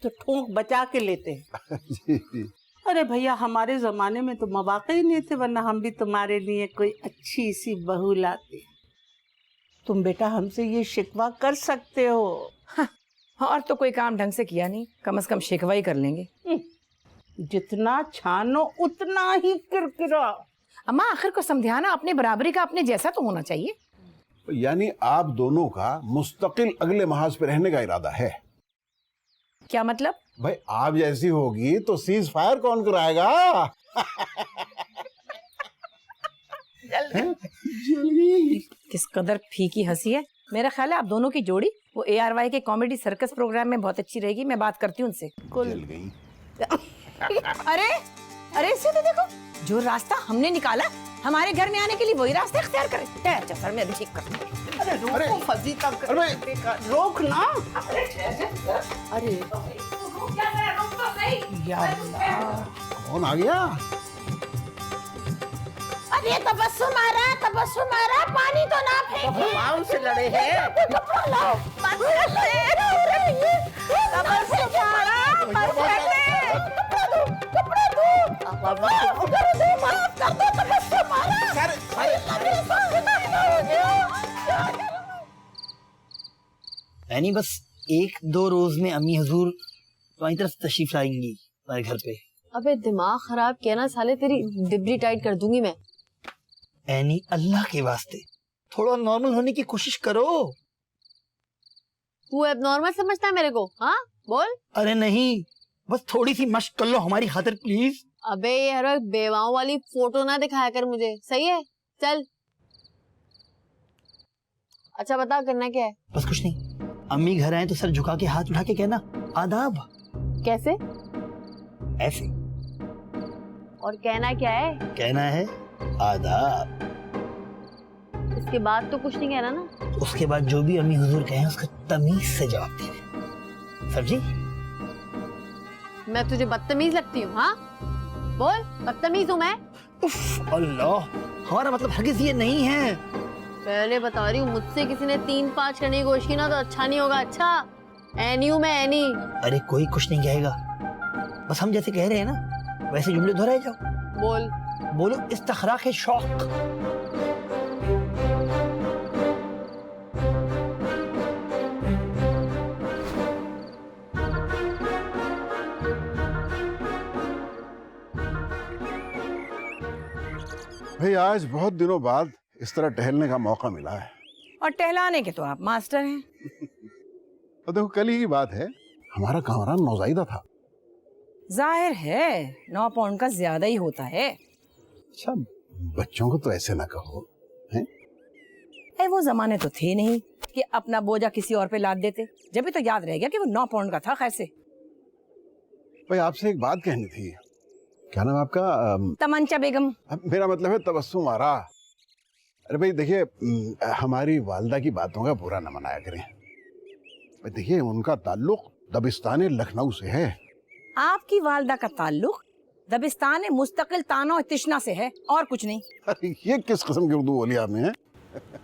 तो ठोंक बचा के लेते हैं। जी जी। अरे भैया हमारे जमाने में तो मौका ही नहीं थे, वरना हम भी तुम्हारे लिए कोई अच्छी सी बहू लाते। तुम बेटा हमसे ये शिकवा कर सकते हो। हाँ, और तो कोई काम ढंग से किया नहीं, कम से कम शिकवा ही कर लेंगे। जितना छानो उतना ही किरकिरा। अम्मा आखिर को समझाना, अपने बराबरी का अपने जैसा तो होना चाहिए। यानी आप दोनों का मुस्तकिल अगले महाज पे रहने का इरादा है? क्या मतलब? भाई आप जैसी होगी तो सीज फायर कौन कराएगा? किस कदर फीकी हंसी है। मेरा ख्याल है आप दोनों की जोड़ी वो ARY के कॉमेडी सर्कस प्रोग्राम में बहुत अच्छी रहेगी। मैं बात करती हूँ उनसे। जल गई। अरे अरे इसे तो देखो, जो रास्ता हमने निकाला हमारे घर में आने के लिए वही रास्ता इख्तियार करे। अच्छा सर मैं अभी ठीक करती हूँ। अरे रोको फजीता, रोक ना। अरे यार कौन आ गया? अरे तबस्सुम आ रहा, पानी तो ना फेंके। भगवान से लड़े हैं। कपड़ा लाओ, तबस्सुम आ रहा, कपड़ा दो, माफ कर दो, तबस्सुम आ रहा। यानी बस 1-2 रोज में अम्मी हजूर तुम्हारी तरफ तशरीफ लाएंगी हमारे घर पे। अबे दिमाग खराब किया ना साले, तेरी डिबरी टाइट कर दूंगी मैं। एनी अल्लाह के वास्ते थोड़ा नॉर्मल होने की कोशिश करो। तू एबनॉर्मल समझता है मेरे को? हाँ बोल। अरे नहीं, बस थोड़ी सी मशक कर लो हमारी खातिर प्लीज। अबे ये हर वक्त बेवाओं वाली फोटो ना दिखाया कर मुझे, सही है? चल अच्छा बता करना क्या है? बस कुछ नहीं, अम्मी घर आए तो सर झुका के हाथ उठा के कहना आदाब। कैसे? ऐसे। और कहना क्या है? कहना है आदाब। इसके बाद तो कुछ नहीं कहना ना? उसके बाद जो भी अम्मी हुजूर कहें उसका तमीज से जवाब देना। समझी? मैं तुझे बदतमीज लगती हूँ? हाँ बोल, बदतमीज हूँ मैं? उफ अल्लाह, हमारा मतलब हरगिज़ ये नहीं है। पहले बता रही हूँ, मुझसे किसी ने 3-5 करने की कोशिश की ना तो अच्छा नहीं होगा। अच्छा एनी हूँ मैं, एनी। अरे कोई कुछ नहीं कहेगा, बस हम जैसे कह रहे हैं ना वैसे जुमले दोहराए जाओ। बोल। बोलो इस्तखराक है शौक। भाई आज बहुत दिनों बाद इस तरह टहलने का मौका मिला है। और टहलाने के तो आप मास्टर हैं। और देखो कल ही की बात है, हमारा कामरान नौजायदा था। जाहिर है 9 पाउंड का ज्यादा ही होता है। अच्छा बच्चों को तो ऐसे ना कहो हैं? वो जमाने तो थे नहीं कि अपना बोझा किसी और पे लाद देते। जब भी तो याद रह गया कि वो 9 पाउंड का था। खैर से भाई आपसे एक बात कहनी थी। क्या नाम है आपका? तमंचा बेगम। मेरा मतलब है तबस्सुम आरा। अरे भाई देखिए, हमारी वालदा की बातों का बुरा न मनाया करें। भाई देखिए उनका ताल्लुक दबिस्तान लखनऊ से है। आपकी वालदा का ताल्लुक दबिस्तान मुस्तकिल ताना और तिश्ना से है और कुछ नहीं। अरे ये किस किस्म की उर्दू बोली आपने? है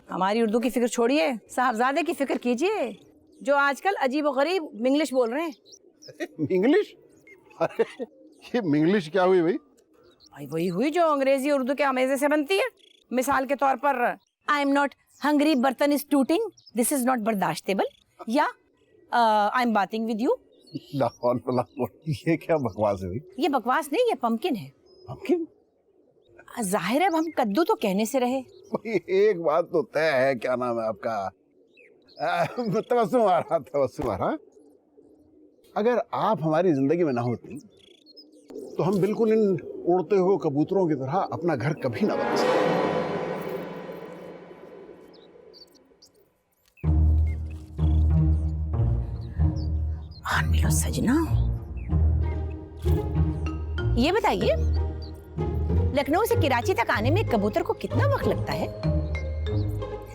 हमारी उर्दू की फिक्र छोड़िए, साहबजादे की फिक्र कीजिए जो आजकल अजीब और गरीब मिंग्लिश बोल रहे हैं। इंग्लिश? अरे ये मिंग्लिश क्या हुई भाई? भाई वही हुई जो अंग्रेजी उर्दू के अमेजे से बनती है। मिसाल के तौर पर आई एम नॉट हंग्री, बर्तन इज टूटिंग, दिस इज नॉट बर्दाश्तेबल, या आई एम बातिंग विद यू। ये क्या बकवास है भाई? ये बकवास नहीं, ये पंपकिन है। पंपकिन? जाहिर है हम कद्दू तो कहने से रहे। एक बात तो तय है, क्या नाम है आपका? तबस्सुम आ रहा। अगर आप हमारी जिंदगी में ना होती तो हम बिल्कुल इन उड़ते हुए कबूतरों की तरह अपना घर कभी ना बना सकते। मान मिलो सजना। ये बताइए, लखनऊ से कराची तक आने में कबूतर को कितना वक्त लगता है?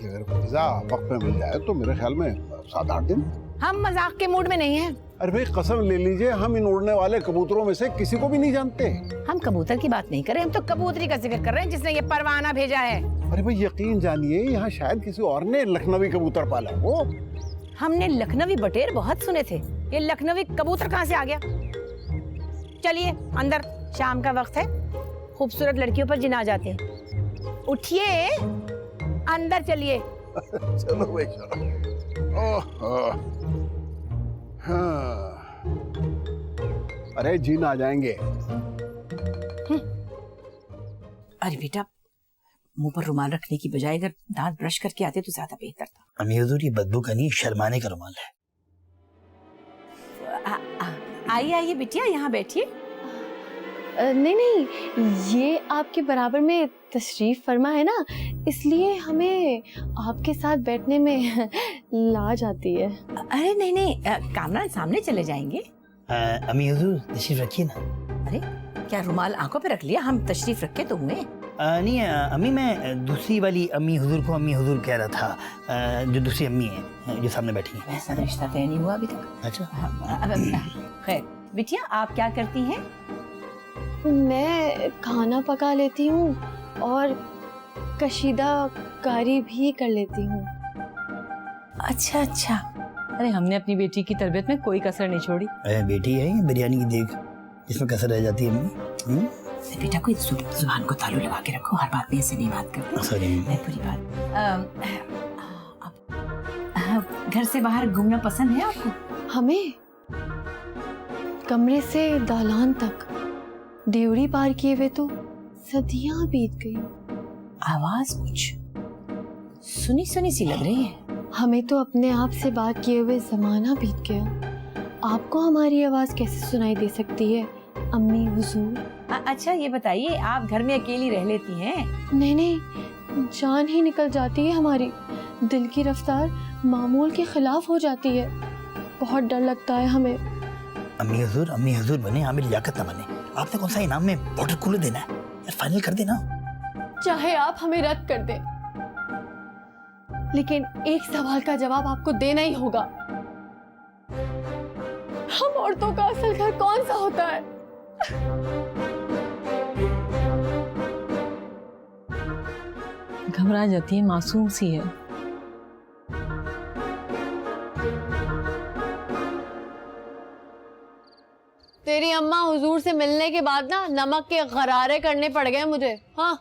अगर वीजा वक्त में मिल जाए तो मेरे ख्याल में 7-8 दिन। हम मजाक के मूड में नहीं हैं। अरे भाई कसम ले लीजिए, हम इन उड़ने वाले कबूतरों में से किसी को भी नहीं जानते। हम कबूतर की बात नहीं कर रहे, हम तो कबूतरी का जिक्र कर रहे हैं जिसने ये परवाना भेजा है। अरे भाई यकीन जानिए, यहाँ शायद किसी और ने लखनवी कबूतर पाला हो। हमने लखनवी बटेर बहुत सुने थे, ये लखनवी कबूतर कहाँ से आ गया? चलिए अंदर, शाम का वक्त है, खूबसूरत लड़कियों पर जिन आ जाते हैं। उठिए, अंदर चलिए। चलो भाई चलो। ओह हाँ। अरे जिन आ जाएंगे। अरे बेटा, मुंह पर रुमाल रखने की बजाय अगर दांत ब्रश करके आते तो ज्यादा बेहतर था। अम्मी हुजूर, ये बदबू का नहीं, शर्माने का रुमाल है। आइए आइए बिटिया, यहाँ बैठिए। नहीं नहीं, ये आपके बराबर में तशरीफ फरमा है ना, इसलिए हमें आपके साथ बैठने में लाज आती है। अरे नहीं नहीं, कामरान सामने चले जाएंगे। अम्मी हुजूर तशरीफ रखिए ना। अरे क्या रुमाल आंखों पे रख लिया? हम तशरीफ रखे तो हुए। नहीं अम्मी, मैं दूसरी वाली अम्मी हुजूर को अम्मी हुजूर कह रहा था, जो दूसरी अम्मी है जो सामने बैठी है। ऐसा रिश्ता तय नहीं हुआ अभी तक। अच्छा खैर बिटिया, आप क्या करती हैं? मैं खाना पका लेती हूँ और कशीदा कारी भी कर लेती हूँ। अच्छा अच्छा, अरे हमने अपनी बेटी की तरबियत में कोई कसर नहीं छोड़ी। बेटी है बिरयानी की देख, इसमें कसर रह जाती है अम्मी। बेटा कोई जुबान को तालू लगा के रखो, हर बात में ऐसे नहीं बात करती। सॉरी मैं पूरी बात। घर से बाहर घूमना पसंद है आपको? हमें कमरे से दालान तक ड्योढ़ी पार किए हुए तो सदियां बीत गई। आवाज कुछ सुनी सुनी सी लग रही है। हमें तो अपने आप से बात किए हुए जमाना बीत गया। आपको हमारी आवाज कैसे सुनाई दे सकती है अम्मी हुजूर? अच्छा ये बताइए, आप घर में अकेली रह लेती हैं? नहीं नहीं, जान ही निकल जाती है हमारी। दिल की रफ्तार मामूल के खिलाफ हो जाती है। बहुत डर लगता है हमें। अम्मी हुजूर बने, आमिर लियाकत ना बने। आपने कौन सा इनाम में वाटर कूलर देना है यार? फाइनल कर देना। चाहे आप हमें रद्द कर दें, लेकिन एक सवाल का जवाब आपको देना ही होगा। हम औरतों का असल घर कौन सा होता है? घबरा जाती है, मासूम सी है। तेरी अम्मा हुजूर से मिलने के बाद ना नमक के गरारे करने पड़ गए मुझे। हाँ,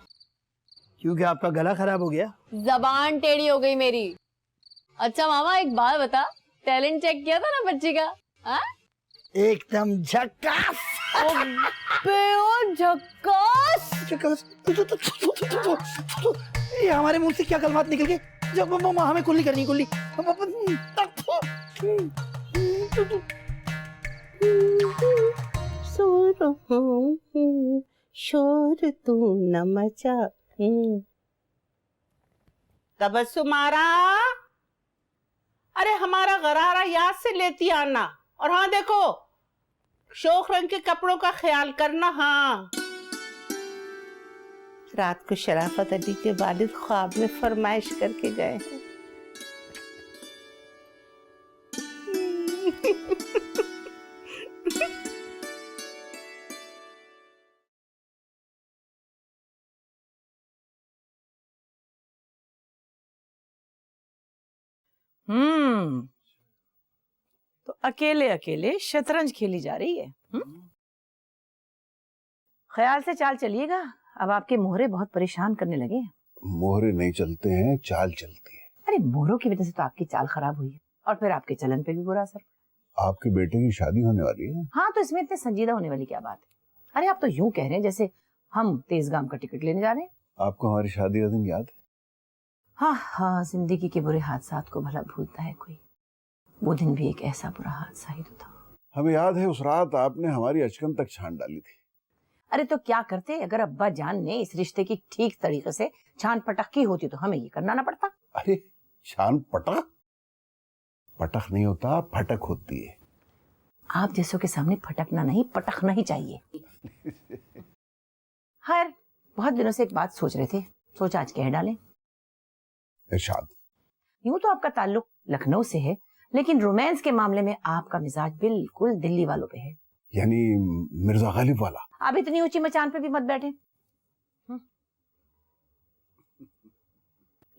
क्योंकि आपका गला खराब हो गया। जबान टेढ़ी हो गई मेरी। अच्छा मामा, एक बात बता, टैलेंट चेक किया था ना बच्ची का? हाँ? एकदम झक्कास। झक्कास। ये हमारे मुंह से क्या कलमात निकल गए? जब हमें कुल्ली करनी, कुल्ली। शोर तू न मचा। तबस्सुमारा, अरे हमारा गरारा याद से लेती आना। और हाँ देखो, शोख रंग के कपड़ों का ख्याल करना। हाँ, रात को शराफत अली के वालिद ख्वाब में फरमाइश करके गए हैं। तो अकेले अकेले शतरंज खेली जा रही है। ख्याल से चाल चलिएगा, अब आपके मोहरे बहुत परेशान करने लगे हैं। मोहरे नहीं चलते हैं, चाल चलती है। अरे मोहरों की वजह से तो आपकी चाल खराब हुई है और फिर आपके चलन पे भी बुरा असर। आपके बेटे की शादी होने वाली है। हाँ, तो इसमें इतने संजीदा होने वाली क्या बात है? अरे आप तो यूं कह रहे हैं जैसे हम तेजगाम का टिकट लेने जा रहे हैं। आपको हमारी शादी का दिन याद है? हाँ हाँ, जिंदगी के बुरे हादसात को भला भूलता है कोई? वो दिन भी एक ऐसा बुरा हादसा ही तो था। हमें याद है, उस रात आपने हमारी अचकन तक छान डाली थी। अरे तो क्या करते, अगर अब्बा जान ने इस रिश्ते की ठीक तरीके से छान पटक की होती तो हमें ये करना ना पड़ता। अरे छान पटक? पटक नहीं होता, फटक होती है। आप जैसों के सामने फटकना नहीं, पटकना ही चाहिए। खैर, बहुत दिनों से एक बात सोच रहे थे, सोचा आज कह डालें। इरशाद। यूं तो आपका ताल्लुक लखनऊ से है, लेकिन रोमांस के मामले में आपका मिजाज बिल्कुल दिल्ली वालों पे है। यानी मिर्जा गालिब वाला। आप इतनी ऊंची मचान पे भी मत बैठे।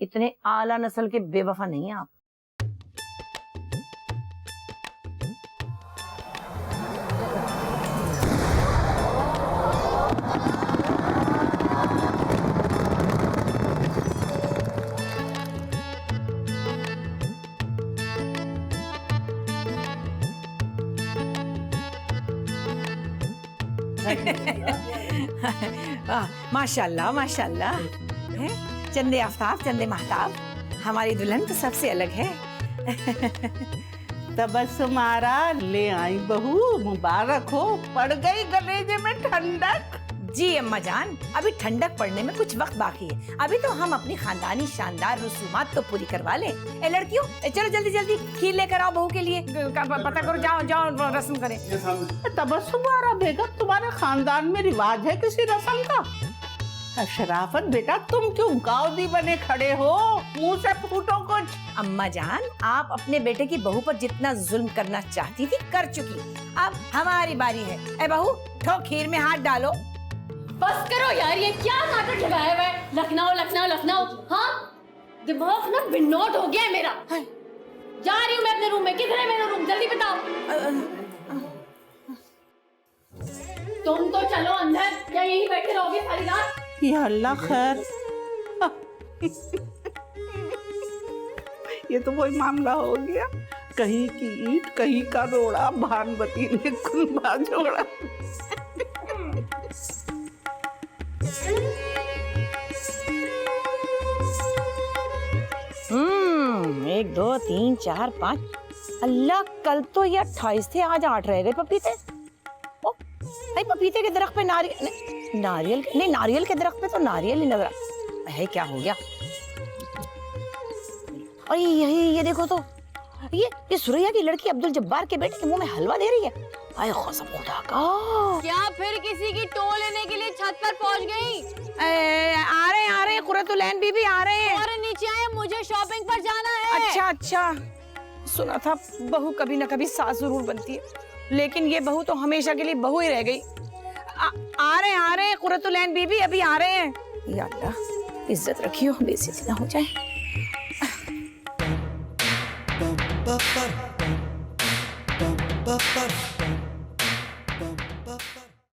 इतने आला नस्ल के बेवफा नहीं हैं आप। माशाल्लाह माशाल्लाह, चंदे आफ्ताब चंदे महताब, हमारी दुल्हन तो सबसे अलग है। तबस्सुमारा ले आई बहू, मुबारक हो, पड़ गई गलेजे में ठंडक। जी अम्मा जान, अभी ठंडक पड़ने में कुछ वक्त बाकी है। अभी तो हम अपनी खानदानी शानदार रसूमात तो पूरी करवा लें। ए लड़कियों, चलो जल्दी जल्दी खीर लेकर आओ बहू के लिए। पता करो, जाओ जाओ रस्म करें। तबस्सुमारा बेगम, तुम्हारे खानदान में रिवाज है किसी रस्म का? शराफत बेटा, तुम क्यों गाउदी बने खड़े हो? मुंह से फूटो कुछ। अम्मा जान, आप अपने बेटे की बहू पर जितना जुल्म करना चाहती थी कर चुकी, अब हमारी बारी है। ए बहू, ठो खीर में हाथ डालो। बस करो यार, ये क्या नाटक लगाया हुआ है? लखनऊ लखनऊ लखनऊ, हाँ दिमाग ना बिनौट हो गया है मेरा। जा रही हूँ मैं अपने रूम में। किधर है मेरा रूम, जल्दी बताओ। तुम तो चलो अंदर, या यहीं बैठे रहोगे सारी रात? या अल्लाह खैर। ये तो वही मामला हो गया, कहीं की ईंट कहीं का रोड़ा, भानवती ने कुलबा जोड़ा। 1 2 3 4 5। अल्लाह, कल तो ये 28 थे, आज 8 रह गए पपीते। ओ, भाई पपीते के दरख्त पे नारियल नहीं, नारियल के दरख्त पे तो नारियल ही लग रहा है। क्या हो गया? और ये देखो तो, ये सुरैया की लड़की अब्दुल जब्बार के बेटे के मुंह में हलवा दे रही है। आए कसम खुदा का। क्या फिर किसी की टो लेने के लिए छत पर पहुंच गई? आ रहे कुरतुलैन बीबी आ रहे हैं। और नीचे आए, मुझे शॉपिंग पर जाना है। अच्छा अच्छा, सुना था बहू कभी न कभी सास जरूर बनती है, लेकिन ये बहू तो हमेशा के लिए बहू ही रह गई। आ रहे हैं कुरतुलैन बीबी, अभी आ रहे हैं। या अल्लाह, इज्जत रखियो, बेइज्जती ना हो जाए।